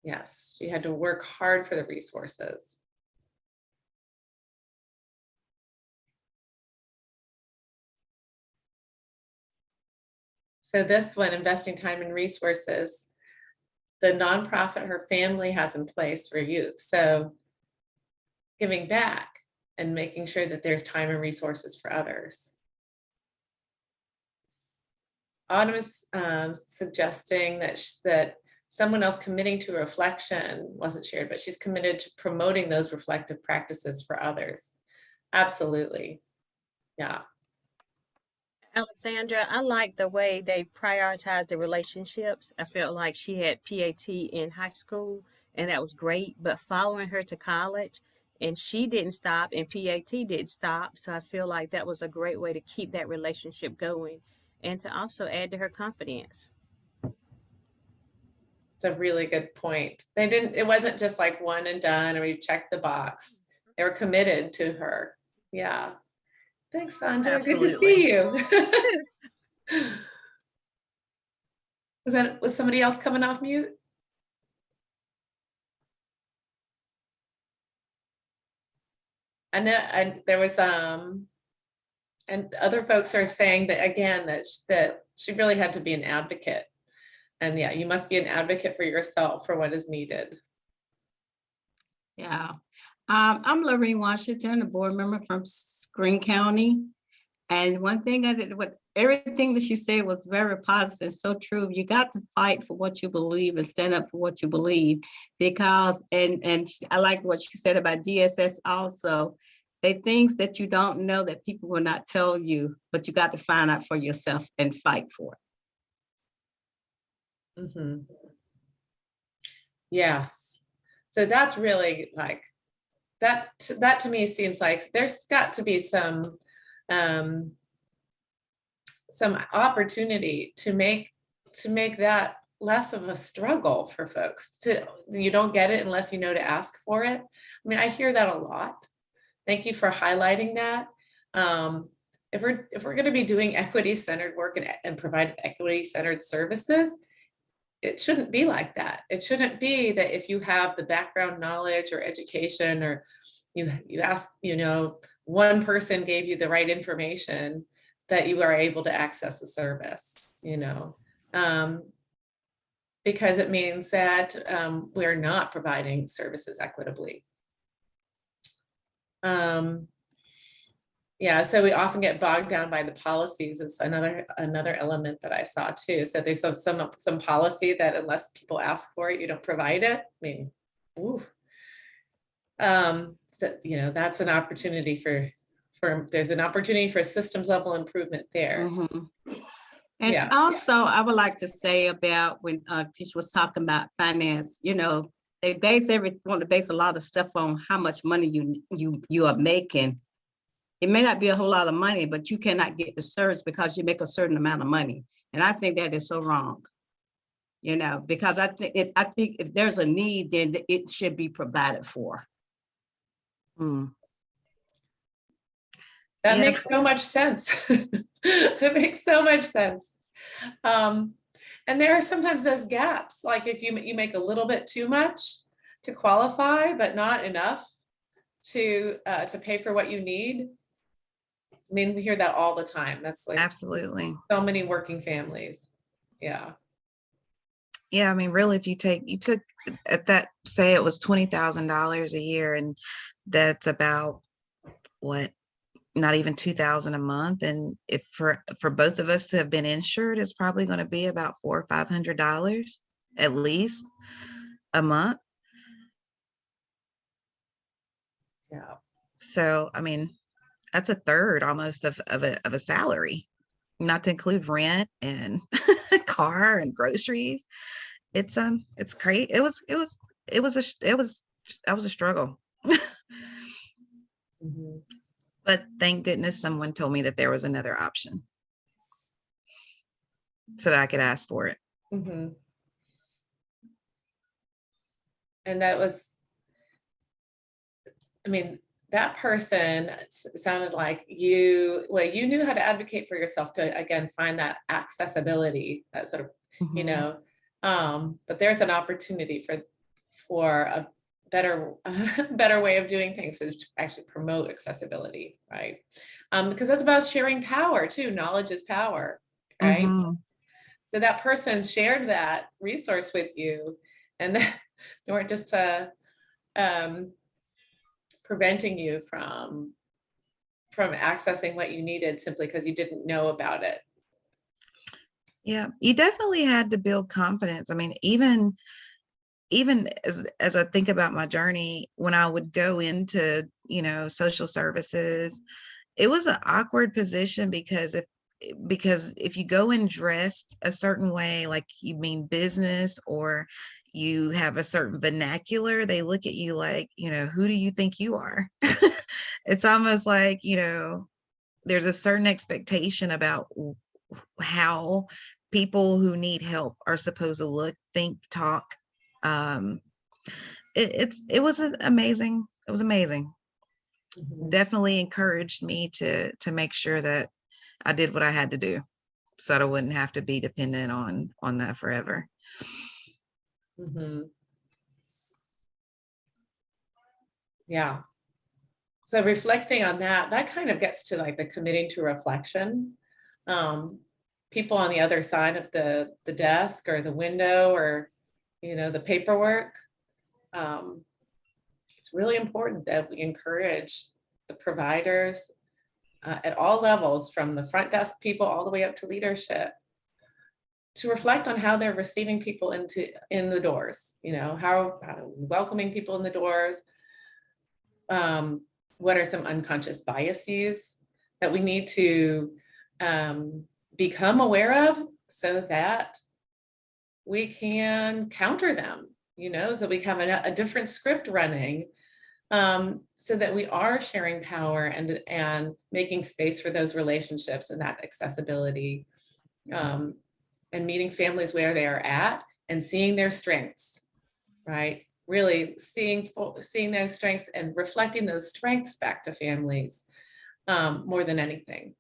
Yes, she had to work hard for the resources. So this one, investing time and resources, the nonprofit her family has in place for youth. So giving back and making sure that there's time and resources for others. Autumn is suggesting that someone else committing to reflection wasn't shared, but she's committed to promoting those reflective practices for others. Absolutely. Yeah. Alexandra, I like the way they prioritize the relationships. I felt like she had PAT in high school, and that was great, but following her to college, and she didn't stop, and PAT didn't stop. So I feel like that was a great way to keep that relationship going and to also add to her confidence. It's a really good point. It wasn't just like one and done, or we checked the box. They were committed to her. Yeah. Thanks, Sandra. Absolutely. Good to see you. Was somebody else coming off mute? I know there was and other folks are saying that again, that she really had to be an advocate. And yeah, you must be an advocate for yourself for what is needed. Yeah, I'm Lorraine Washington, a board member from Greene County. And one thing I did, everything that she said was very positive, so true. You got to fight for what you believe and stand up for what you believe, because, and I like what she said about DSS also. They things that you don't know that people will not tell you, but you got to find out for yourself and fight for it. Mm-hmm. Yes. So that's really like, that to me seems like there's got to be some opportunity to make that less of a struggle for folks. You don't get it unless you know to ask for it. I mean, I hear that a lot. Thank you for highlighting that. If we're going to be doing equity-centered work and provide equity-centered services, it shouldn't be like that. It shouldn't be that if you have the background knowledge or education, or you ask, one person gave you the right information, that you are able to access the service, because it means that we're not providing services equitably. Yeah, so we often get bogged down by the policies is another element that I saw too. So there's some policy that unless people ask for it, you don't provide it. I mean, ooh. So, you know, that's an opportunity for there's an opportunity for systems level improvement there. Mhm. And Yeah. also, I would like to say about when Tish was talking about finance, you know, they want to base a lot of stuff on how much money you are making. It may not be a whole lot of money, but you cannot get the service because you make a certain amount of money. And I think that is so wrong. You know, because I think if there's a need, then it should be provided for. Mm. That Yeah. makes so much sense. It makes so much sense. And there are sometimes those gaps, like if you make a little bit too much to qualify, but not enough to pay for what you need. I mean, we hear that all the time. That's like Absolutely. so many working families. Yeah. Yeah, I mean, really, if you took at that, say it was $20,000 a year, and that's about what, not even 2,000 a month. And if for both of us to have been insured, it's probably going to be about $400 or $500 at least a month. Yeah. So, I mean, that's a third almost of a salary, not to include rent and car and groceries. It's crazy. It was a struggle. Mhm. But thank goodness someone told me that there was another option so that I could ask for it. Mhm. And that was, I mean, that person sounded like you knew how to advocate for yourself to, again, find that accessibility, that sort of, you Mhm. know, but there's an opportunity for a better way of doing things to actually promote accessibility, right? Because that's about sharing power too. Knowledge is power, right? Mhm. So that person shared that resource with you, and they weren't just preventing you from accessing what you needed simply because you didn't know about it. Yeah, you definitely had to build confidence. I mean, even as I think about my journey, when I would go into, social services, it was an awkward position because if you go in dressed a certain way, like you mean business, or you have a certain vernacular, they look at you like, who do you think you are? It's almost like, there's a certain expectation about how people who need help are supposed to look, think, talk. Um, it was amazing. It was amazing. Mhm. Definitely encouraged me to make sure that I did what I had to do, so that I wouldn't have to be dependent on that forever. Mhm. Yeah. So reflecting on that kind of gets to like the committing to reflection. People on the other side of the desk or the window or, the paperwork. It's really important that we encourage the providers at all levels, from the front desk people all the way up to leadership, to reflect on how they're receiving people in the doors, how welcoming people in the doors. What are some unconscious biases that we need to become aware of so that we can counter them, so we have a different script running, so that we are sharing power and making space for those relationships and that accessibility, and meeting families where they are at and seeing their strengths, right? Really seeing those strengths and reflecting those strengths back to families, more than anything.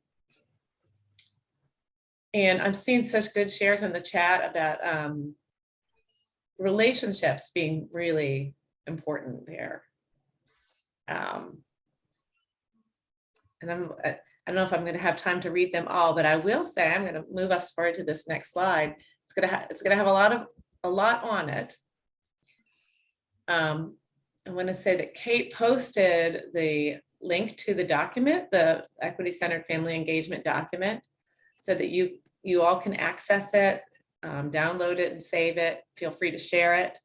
And I'm seeing such good shares in the chat about relationships being really important there. And I don't know if I'm going to have time to read them all, but I will say I'm going to move us forward to this next slide. It's going to have a lot on it. I want to say that Kate posted the link to the document, the Equity Centered Family Engagement document, so that you all can access it, download it and save it. Feel free to share it.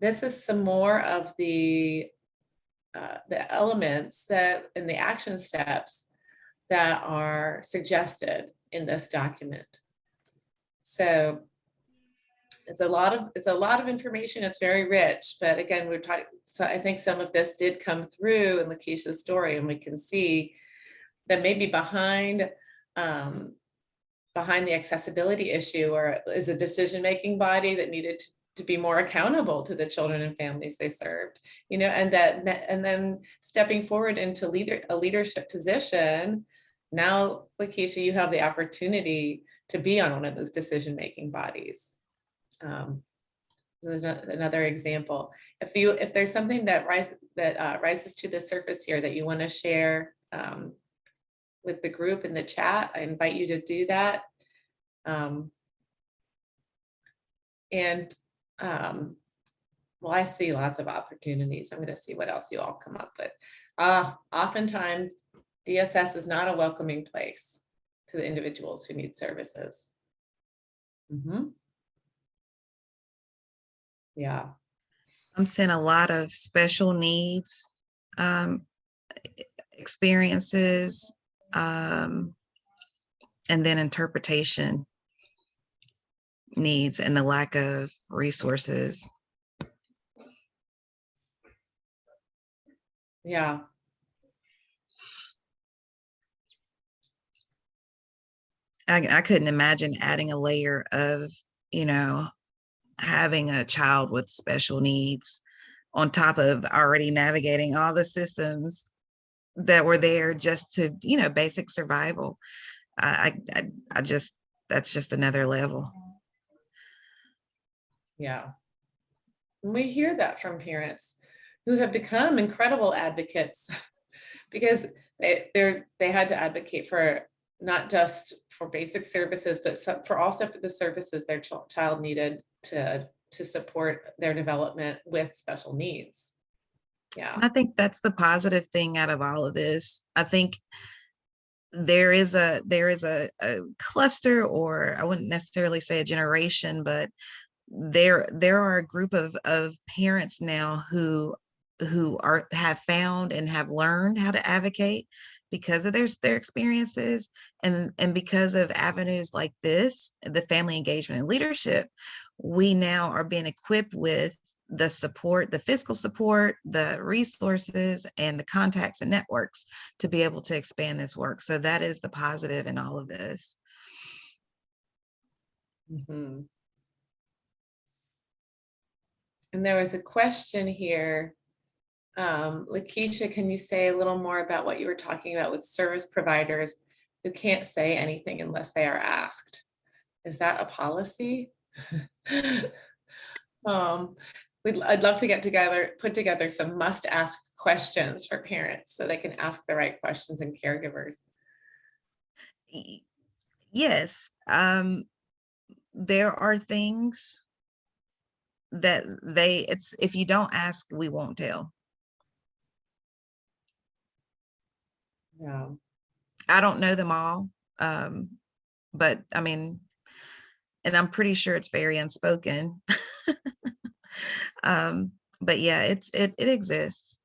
This is some more of the elements that in the action steps that are suggested in this document. So it's a lot of information. It's very rich, but again, we're talking, so I think some of this did come through in Lakeisha's story, and we can see that maybe behind the accessibility issue, or is a decision-making body that needed to be more accountable to the children and families they served, you know, and then stepping forward into a leadership position. Now, Lakeisha, you have the opportunity to be on one of those decision-making bodies. There's another example. If there's something that rises to the surface here that you want to share with the group in the chat, I invite you to do that. Well, I see lots of opportunities. I'm going to see what else you all come up with. Oftentimes, DSS is not a welcoming place to the individuals who need services. Yeah. I'm seeing a lot of special needs experiences, and then interpretation needs and the lack of resources. Yeah. I couldn't imagine adding a layer of, you know, having a child with special needs on top of already navigating all the systems that were there just to, you know, basic survival. I just, that's just another level. Yeah. And we hear that from parents who have become incredible advocates because they had to advocate for not just for basic services, but for also for the services their child needed to support their development with special needs. Yeah. And I think that's the positive thing out of all of this. I think there is a cluster, or I wouldn't necessarily say a generation, but there are a group of parents now who have found and have learned how to advocate because of their experiences, and because of avenues like this, the family engagement and leadership. We now are being equipped with the support, the fiscal support, the resources, and the contacts and networks to be able to expand this work. So that is the positive in all of this. Mm-hmm. And there was a question here. Lakeisha, can you say a little more about what you were talking about with service providers who can't say anything unless they are asked? Is that a policy? I'd love to put together some must-ask questions for parents so they can ask the right questions and caregivers. Yes, there are things that it's if you don't ask, we won't tell. Yeah. I don't know them all, but I mean, and I'm pretty sure it's very unspoken. But yeah, it exists.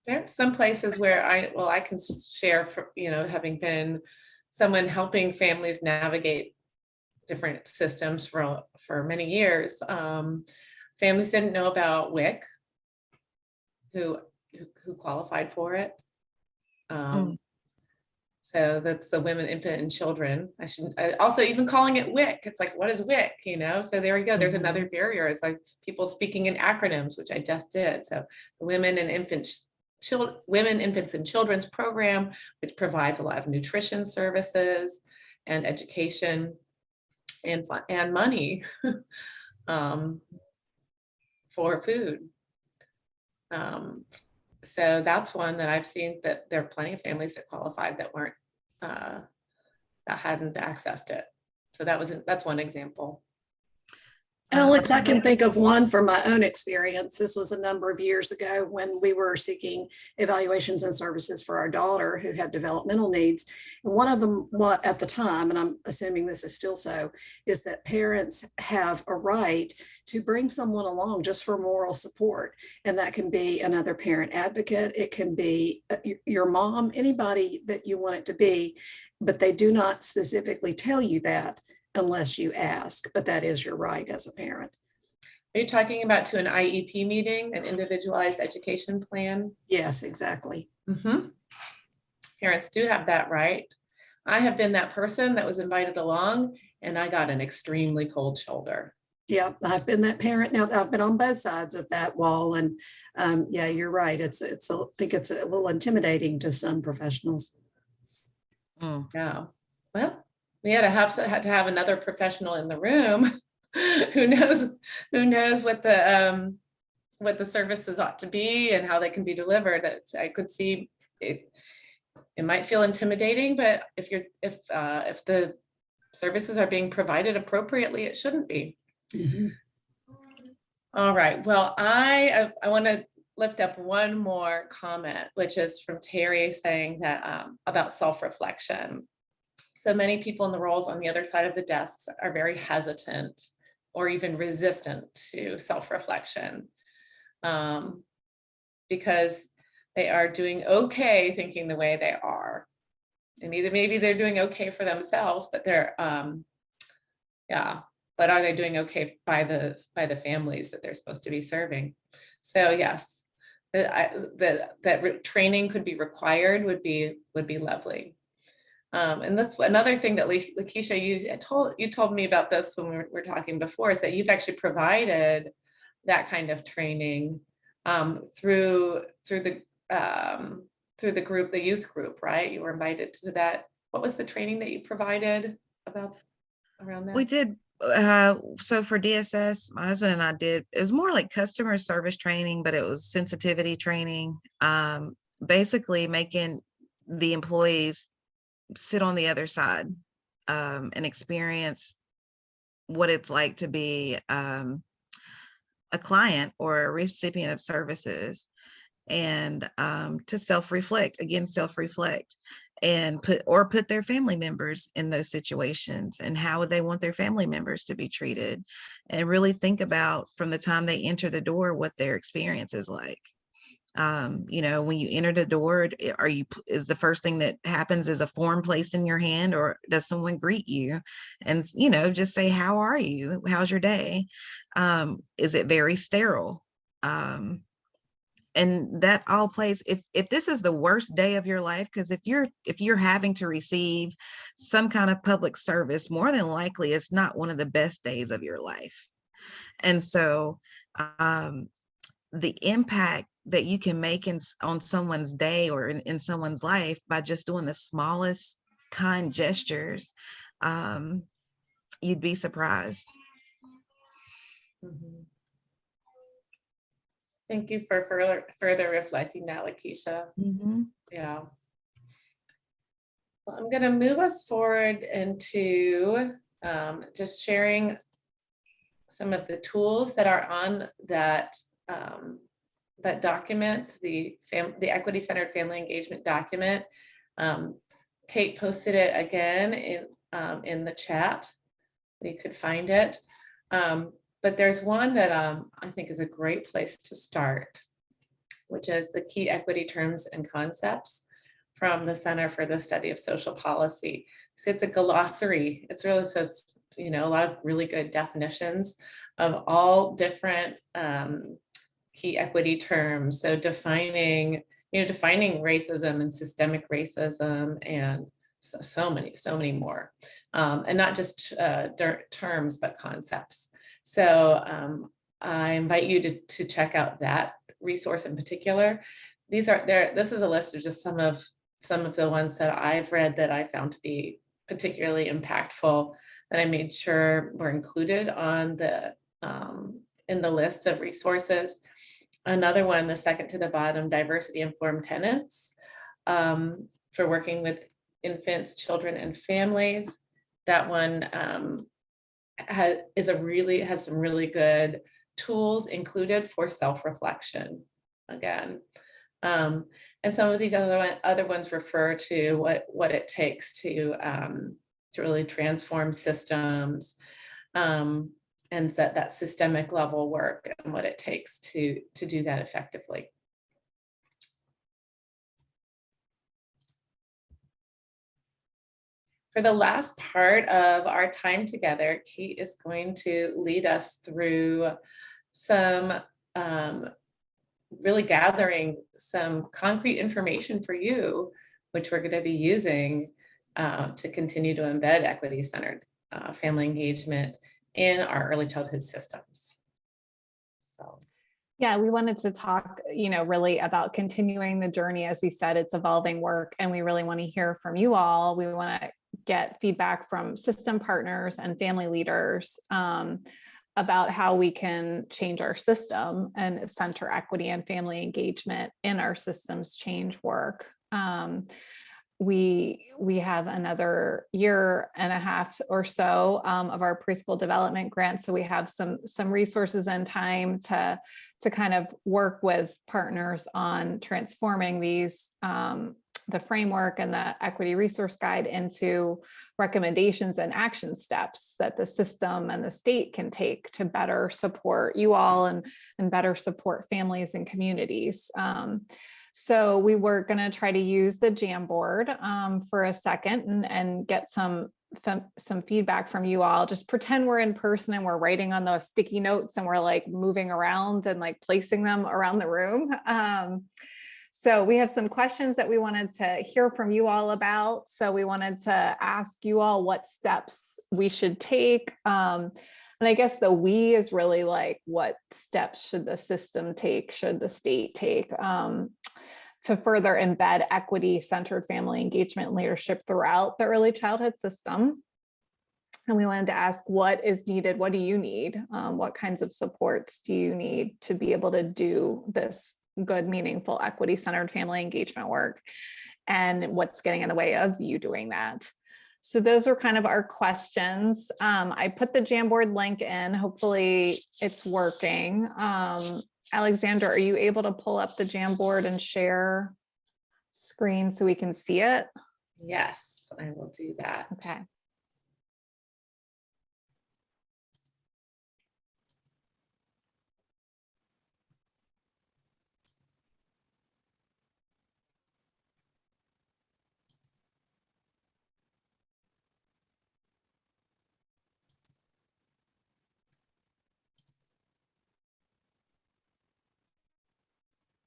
There are some places where I can share, for, you know, having been someone helping families navigate different systems for many years. Families didn't know about WIC, who qualified for it. So that's the women, infant, and children. Also even calling it WIC. It's like, what is WIC? You know. So there we go. There's another barrier. It's like people speaking in acronyms, which I just did. So the Women, Infants, and Children's Program, which provides a lot of nutrition services and education and money for food. So that's one that I've seen, that there are plenty of families that qualified that weren't, that hadn't accessed it. So that's one example. Alex, I can think of one from my own experience. This was a number of years ago when we were seeking evaluations and services for our daughter who had developmental needs. And one of them, what at the time, and I'm assuming this is still so, is that parents have a right to bring someone along just for moral support. And that can be another parent advocate. It can be your mom, anybody that you want it to be, but they do not specifically tell you that unless you ask, but that is your right as a parent. Are you talking about to an IEP meeting, an individualized education plan? Yes, exactly. Mm-hmm. Parents do have that right. I have been that person that was invited along and I got an extremely cold shoulder. Yeah, I've been that parent now. I've been on both sides of that wall, and yeah, you're right. I think it's a little intimidating to some professionals. Yeah. Well, we had to have another professional in the room who knows what the services ought to be and how they can be delivered. That I could see it might feel intimidating, but if the services are being provided appropriately, it shouldn't be. Mm-hmm. All right. Well, I want to lift up one more comment, which is from Terry saying that about self-reflection. So many people in the roles on the other side of the desks are very hesitant or even resistant to self-reflection because they are doing okay thinking the way they are. And maybe they're doing okay for themselves, but but are they doing okay by the families that they're supposed to be serving? So yes, that training could be required would be lovely. And that's another thing that Lakeisha, you told me about this when we were talking before, is that you've actually provided that kind of training through the group, the youth group, right? You were invited to that. What was the training that you provided around that? We did. So for DSS, my husband and I did, it was more like customer service training, but it was sensitivity training, basically making the employees sit on the other side and experience what it's like to be a client or a recipient of services, and to self-reflect and put their family members in those situations, and how would they want their family members to be treated, and really think about from the time they enter the door what their experience is like. When you enter the door, is the first thing that happens is a form placed in your hand, or does someone greet you and just say, how are you, how's your day? Is it very sterile? And that all plays, if this is the worst day of your life, because if you're having to receive some kind of public service, more than likely it's not one of the best days of your life. And so the impact that you can make on someone's day or in someone's life by just doing the smallest kind gestures, you'd be surprised. Mm-hmm. Thank you for further reflecting that, Lakeisha. Mm-hmm. Yeah. Well, I'm going to move us forward into just sharing some of the tools that are on that document, the Equity-Centered Family Engagement document. Kate posted it again in the chat. You could find it. But there's one that I think is a great place to start, which is the key equity terms and concepts from the Center for the Study of Social Policy. So it's a glossary. It's really, so it's, a lot of really good definitions of all different key equity terms. So defining racism and systemic racism, and so many more. And not just terms, but concepts. So I invite you to check out that resource in particular. This is a list of just some of the ones that I've read that I found to be particularly impactful, that I made sure were included on in the list of resources. Another one, the second to the bottom, diversity informed tenants, for working with infants, children, and families. That one has some really good tools included for self-reflection again. And some of these other ones refer to what it takes to really transform systems, and that systemic level work and what it takes to do that effectively. For the last part of our time together, Kate is going to lead us through some really gathering some concrete information for you, which we're going to be using to continue to embed equity-centered family engagement in our early childhood systems. So. Yeah, we wanted to talk, really about continuing the journey. As we said, it's evolving work, and we really want to hear from you all. We want to get feedback from system partners and family leaders about how we can change our system and center equity and family engagement in our systems change work. We have another year and a half or so of our preschool development grant, so we have some resources and time to kind of work with partners on transforming these the framework and the equity resource guide into recommendations and action steps that the system and the state can take to better support you all and better support families and communities. So we were going to try to use the Jamboard for a second and get some feedback from you all. Just pretend we're in person and we're writing on those sticky notes and we're like moving around and like placing them around the room. So we have some questions that we wanted to hear from you all about. So we wanted to ask you all what steps we should take. And I guess the we is really like, what steps should the system take, should the state take to further embed equity-centered family engagement and leadership throughout the early childhood system? And we wanted to ask, what is needed? What do you need? What kinds of supports do you need to be able to do this good, meaningful, equity-centered family engagement work? And what's getting in the way of you doing that? So those were kind of our questions. I put the Jamboard link in. Hopefully it's working. Alexandra, are you able to pull up the Jamboard and share screen so we can see it? Yes, I will do that. Okay.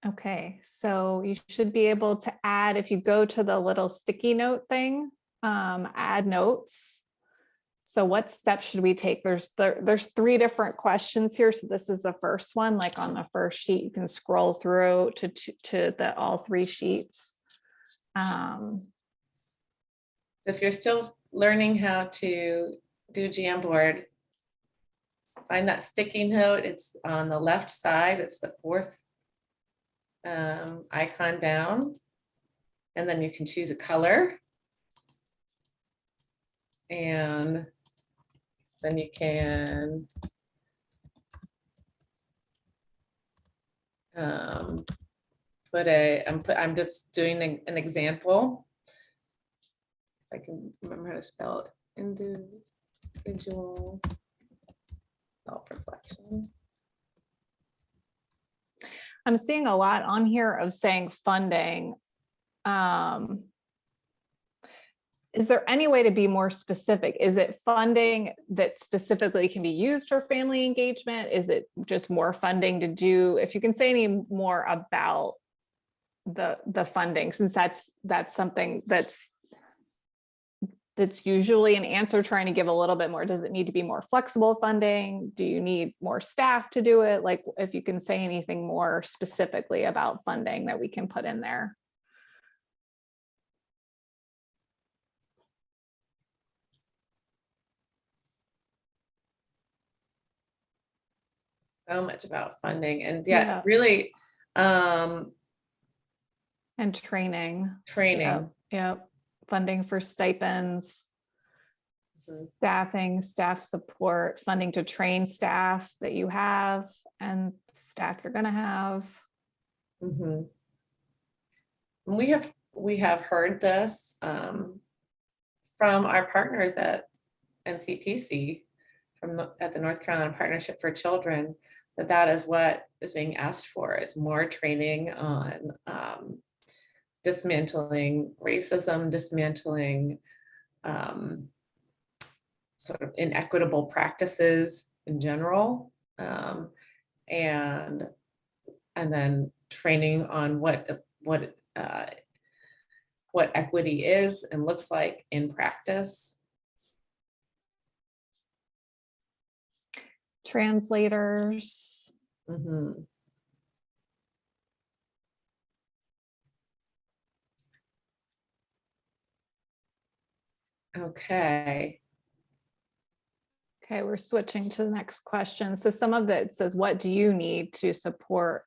Okay, so you should be able to add, if you go to the little sticky note thing, add notes. So what steps should we take? There's 3 different questions here. So this is the first one, like on the first sheet, you can scroll through to all 3 sheets. If you're still learning how to do Jamboard, find that sticky note. It's on the left side. It's the 4th icon down, and then you can choose a color, and then you can I'm just doing an example. If I can remember how to spell it. Individual self-reflection. I'm seeing a lot on here of saying funding. Is there any way to be more specific? Is it funding that specifically can be used for family engagement? Is it just more funding to do? If you can say any more about the funding, since that's something that's usually an answer trying to give a little bit more. Does it need to be more flexible funding? Do you need more staff to do it? Like, if you can say anything more specifically about funding that we can put in there. So much about funding, and really and training. Yep. Funding for stipends. staffing, staff support, funding to train staff that you have and staff you're going to have. Mhm. And we have heard this from our partners at NCPC, at the North Carolina Partnership for Children, that is what is being asked for, is more training on dismantling racism, dismantling sort of inequitable practices in general, and then training on what equity is and looks like in practice. Translators. Mhm. Okay. Okay, we're switching to the next question. So some of it says, what do you need to support?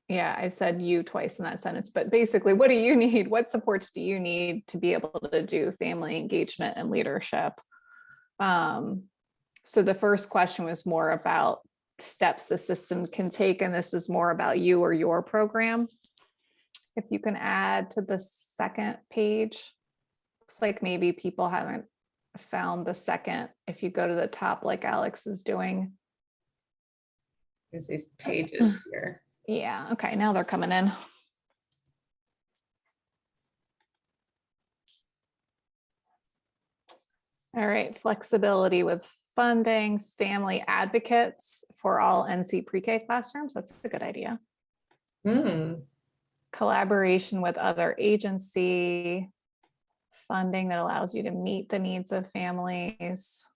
Yeah, I said you twice in that sentence, but basically, what do you need? What supports do you need to be able to do family engagement and leadership? So the first question was more about steps the system can take, and this is more about you or your program. If you can add to the second page, looks like maybe people haven't found the second. If you go to the top, like Alex is doing. There's these pages here. Yeah, okay, now they're coming in. All right, flexibility with funding, family advocates for all NC pre-K classrooms. That's a good idea. Collaboration with other agency, funding that allows you to meet the needs of families.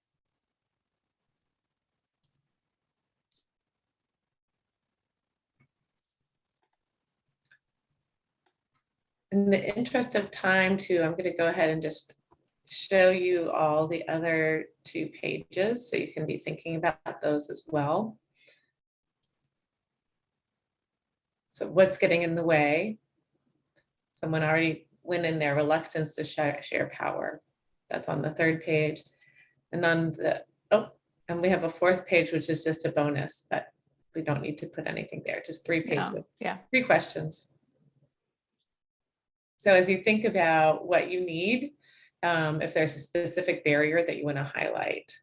In the interest of time too, I'm going to go ahead and just show you all the other 2 pages so you can be thinking about those as well. So what's getting in the way? Someone already went in there, reluctance to share power. That's on the 3rd page. And on the, and we have a 4th page, which is just a bonus, but we don't need to put anything there, just 3 pages. Yeah. 3 questions. So as you think about what you need, if there's a specific barrier that you want to highlight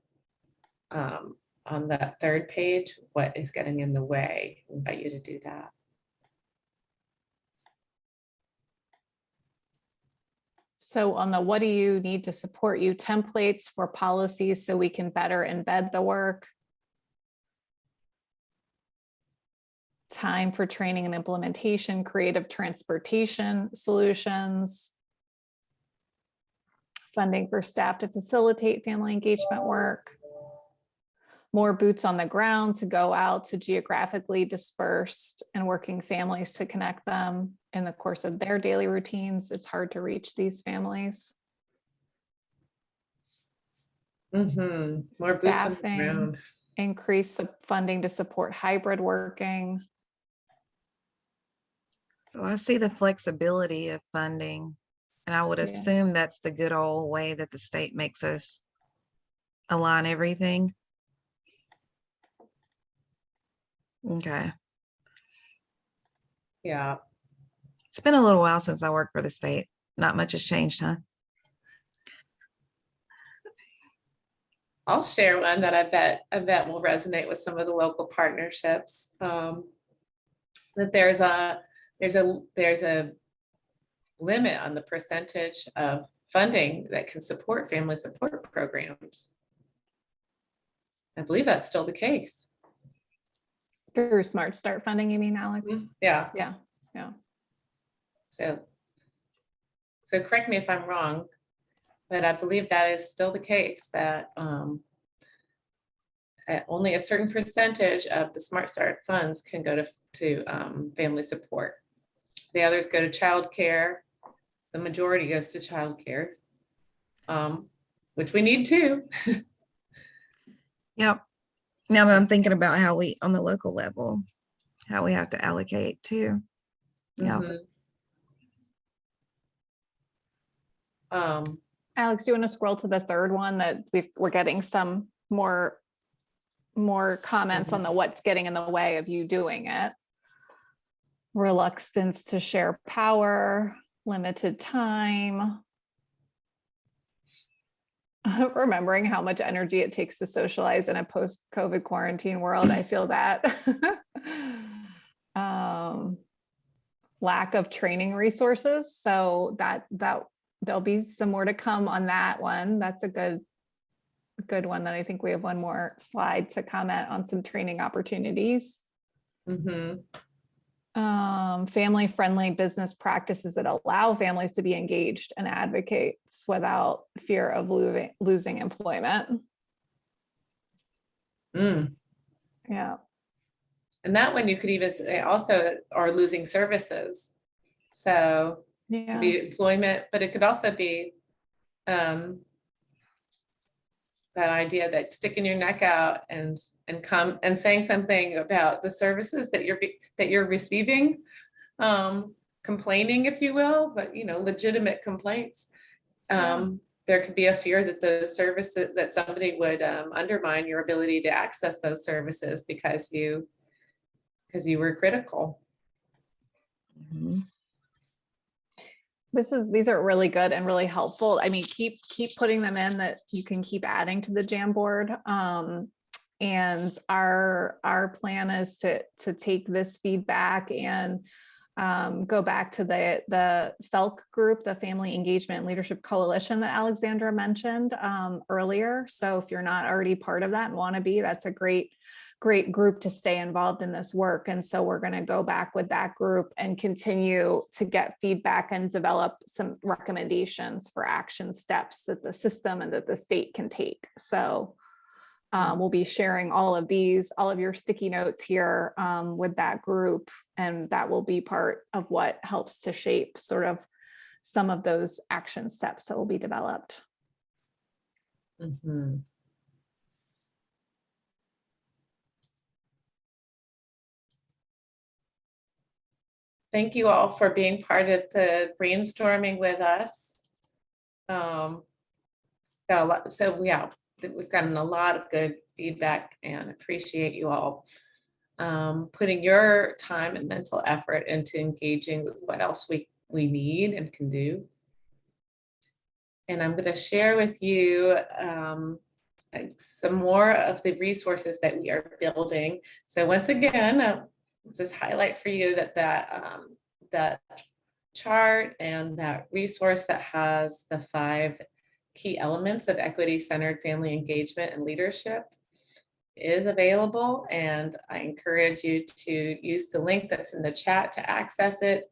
on that 3rd page, what is getting in the way? I invite you to do that. So on the what do you need to support you, templates for policies so we can better embed the work. Time for training and implementation, creative transportation solutions. Funding for staff to facilitate family engagement work. More boots on the ground to go out to geographically dispersed and working families to connect them in the course of their daily routines. It's hard to reach these families. More boots on the ground. Increase funding to support hybrid working. So I see the flexibility of funding, and I would assume that's the good old way that the state makes us align everything. Okay. Yeah. It's been a little while since I worked for the state. Not much has changed, huh? I'll share one that I bet will resonate with some of the local partnerships. That there's a limit on the percentage of funding that can support family support programs. I believe that's still the case. Through Smart Start funding, you mean, Alex? Yeah. Yeah. So correct me if I'm wrong, but I believe that is still the case, that only a certain percentage of the Smart Start funds can go to family support. The others go to childcare. The majority goes to childcare, which we need too. Yep. Now I'm thinking about how we, on the local level, how we have to allocate too. Yeah. Alex, do you want to scroll to the third one that we're getting some more comments on the what's getting in the way of you doing it? Reluctance to share power, limited time. Remembering how much energy it takes to socialize in a post-COVID quarantine world. I feel that. Lack of training resources. So that there'll be some more to come on that one. That's a good one that I think we have one more slide to comment on some training opportunities. Mm-hmm. Family-friendly business practices that allow families to be engaged and advocates without fear of losing employment. Mm. Yeah. And that one you could even say also are losing services. So it Yeah. could be employment, but it could also be that idea that sticking your neck out and come and saying something about the services that you're receiving, complaining, if you will, but legitimate complaints. There could be a fear that those services, that somebody would undermine your ability to access those services because you were critical. Mhm. These are really good and really helpful. I mean, keep putting them in, that you can keep adding to the Jamboard. And our plan is to take this feedback and go back to the FELC group, the Family Engagement and Leadership Coalition that Alexandra mentioned earlier. So if you're not already part of that and want to be, that's a great group to stay involved in this work. And so we're going to go back with that group and continue to get feedback and develop some recommendations for action steps that the system and that the state can take. So we'll be sharing all of your sticky notes here with that group, and that will be part of what helps to shape sort of some of those action steps that will be developed. Mm-hmm. Thank you all for being part of the brainstorming with us. Got a lot, so yeah, we've gotten a lot of good feedback and appreciate you all putting your time and mental effort into engaging with what else we need and can do. And I'm going to share with you some more of the resources that we are building. So once again, just highlight for you that chart and that resource that has the 5 key elements of equity-centered family engagement and leadership is available. And I encourage you to use the link that's in the chat to access it,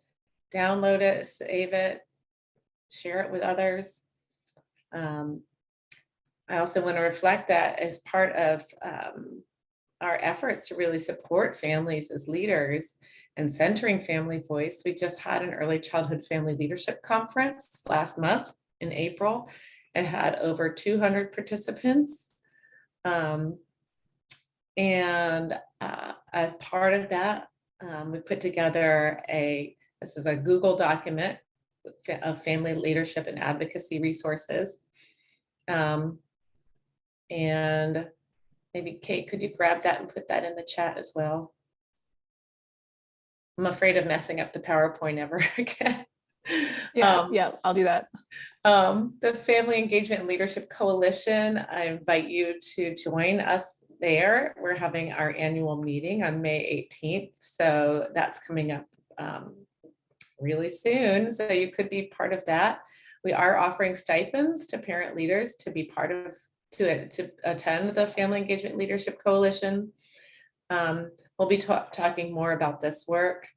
download it, save it, share it with others. I also want to reflect that as part of our efforts to really support families as leaders and centering family voice. We just had an early childhood family leadership conference last month in April. It had over 200 participants. As part of that, we put together this is a Google document of family leadership and advocacy resources. And maybe Kate, could you grab that and put that in the chat as well? I'm afraid of messing up the PowerPoint ever again. Yeah, I'll do that. The Family Engagement and Leadership Coalition, I invite you to join us there. We're having our annual meeting on May 18th. So that's coming up really soon. So you could be part of that. We are offering stipends to parent leaders to be part of, to attend the Family Engagement Leadership Coalition. We'll be talking more about this work,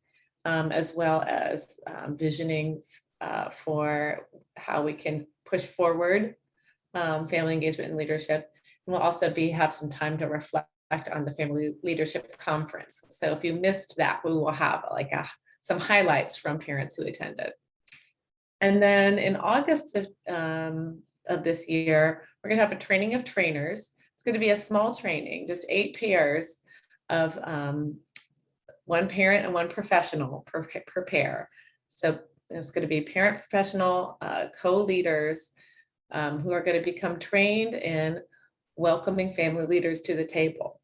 as well as visioning for how we can push forward family engagement and leadership. And we'll also have some time to reflect on the Family Leadership Conference. So if you missed that, we will have some highlights from parents who attended. And then in August of this year, we're going to have a training of trainers. It's going to be a small training, just 8 pairs of 1 parent and 1 professional per pair. So there's going to be parent, professional, co-leaders who are going to become trained in welcoming family leaders to the table.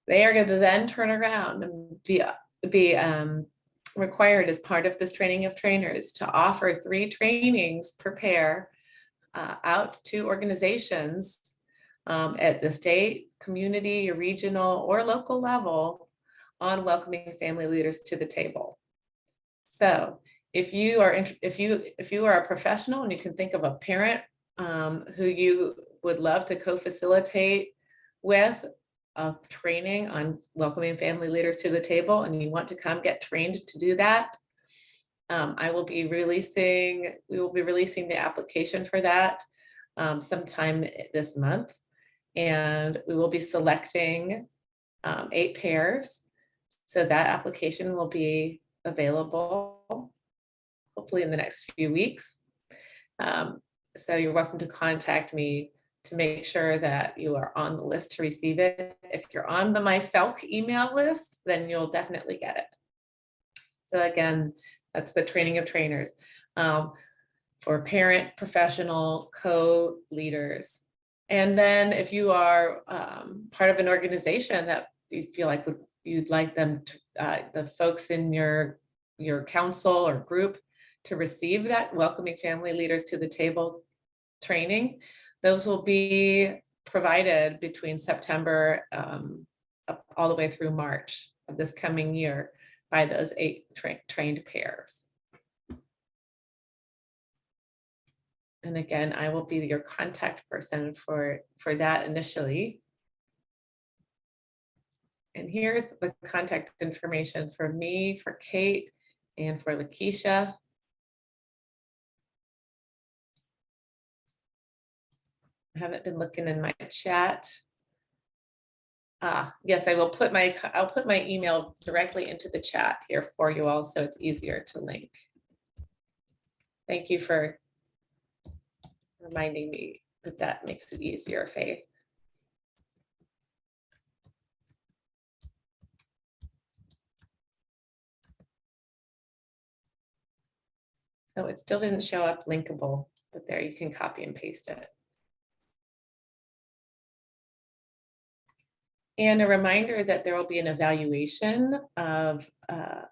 They are going to then turn around and be required as part of this training of trainers to offer 3 trainings per pair out to organizations at the state, community, regional, or local level on welcoming family leaders to the table. So if you are a professional and you can think of a parent who you would love to co-facilitate with a training on welcoming family leaders to the table, and you want to come get trained to do that, we will be releasing the application for that sometime this month, and we will be selecting 8 pairs. So that application will be available hopefully in the next few weeks. So you're welcome to contact me to make sure that you are on the list to receive it. If you're on the My Felk email list, then you'll definitely get it. So again, that's the training of trainers for parent, professional, co-leaders. And then if you are part of an organization that you feel like you'd like them to, the folks in your council or group to receive that welcoming family leaders to the table training, those will be provided between September all the way through March of this coming year by those 8 trained pairs. And again, I will be your contact person for that initially. And here's the contact information for me, for Kate, and for Lakeisha. I haven't been looking in my chat. Yes, I'll put my email directly into the chat here for you all, so it's easier to link. Thank you for reminding me that makes it easier, Faith. Oh, it still didn't show up linkable, but there you can copy and paste it. And a reminder that there will be an evaluation of the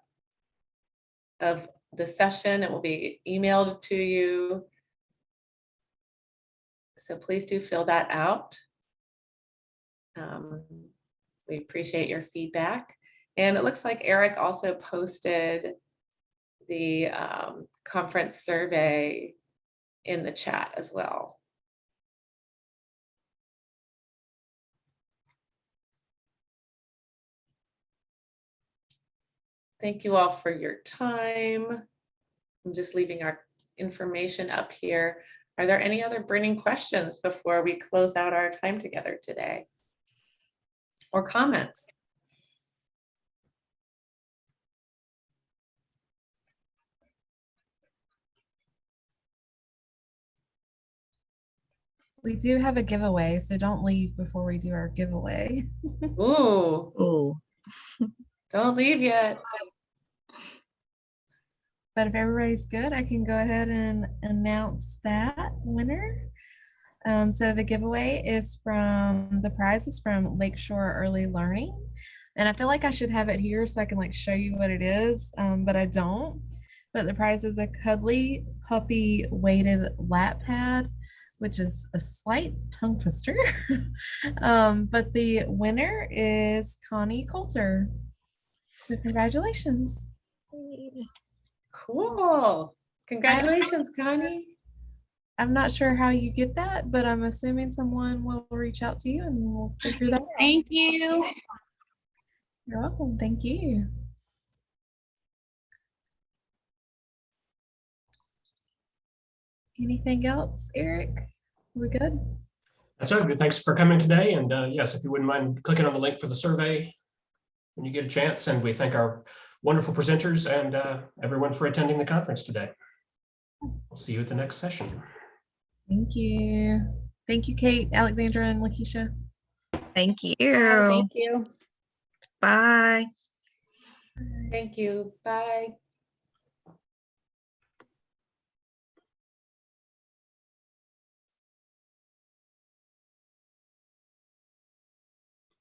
session. It will be emailed to you. So please do fill that out. We appreciate your feedback. And it looks like Eric also posted the conference survey in the chat as well. Thank you all for your time. I'm just leaving our information up here. Are there any other burning questions before we close out our time together today? Or comments? We do have a giveaway, so don't leave before we do our giveaway. Ooh, Oh, don't leave yet. But if everybody's good, I can go ahead and announce that winner. So the giveaway is the prize is from Lakeshore Early Learning. And I feel like I should have it here so I can like show you what it is, but I don't. But the prize is a cuddly puppy weighted lap pad, which is a slight tongue twister. But the winner is Connie Coulter. So congratulations. Cool. Congratulations, Connie. I'm not sure how you get that, but I'm assuming someone will reach out to you and we'll figure that out. Thank you. You're welcome. Thank you. Anything else, Eric? We good? That's it. Thanks for coming today. And yes, if you wouldn't mind clicking on the link for the survey when you get a chance. And we thank our wonderful presenters and everyone for attending the conference today. We'll see you at the next session. Thank you. Thank you, Kate, Alexandra, and Lakeisha. thank you. Thank you. Bye. Thank you. Bye.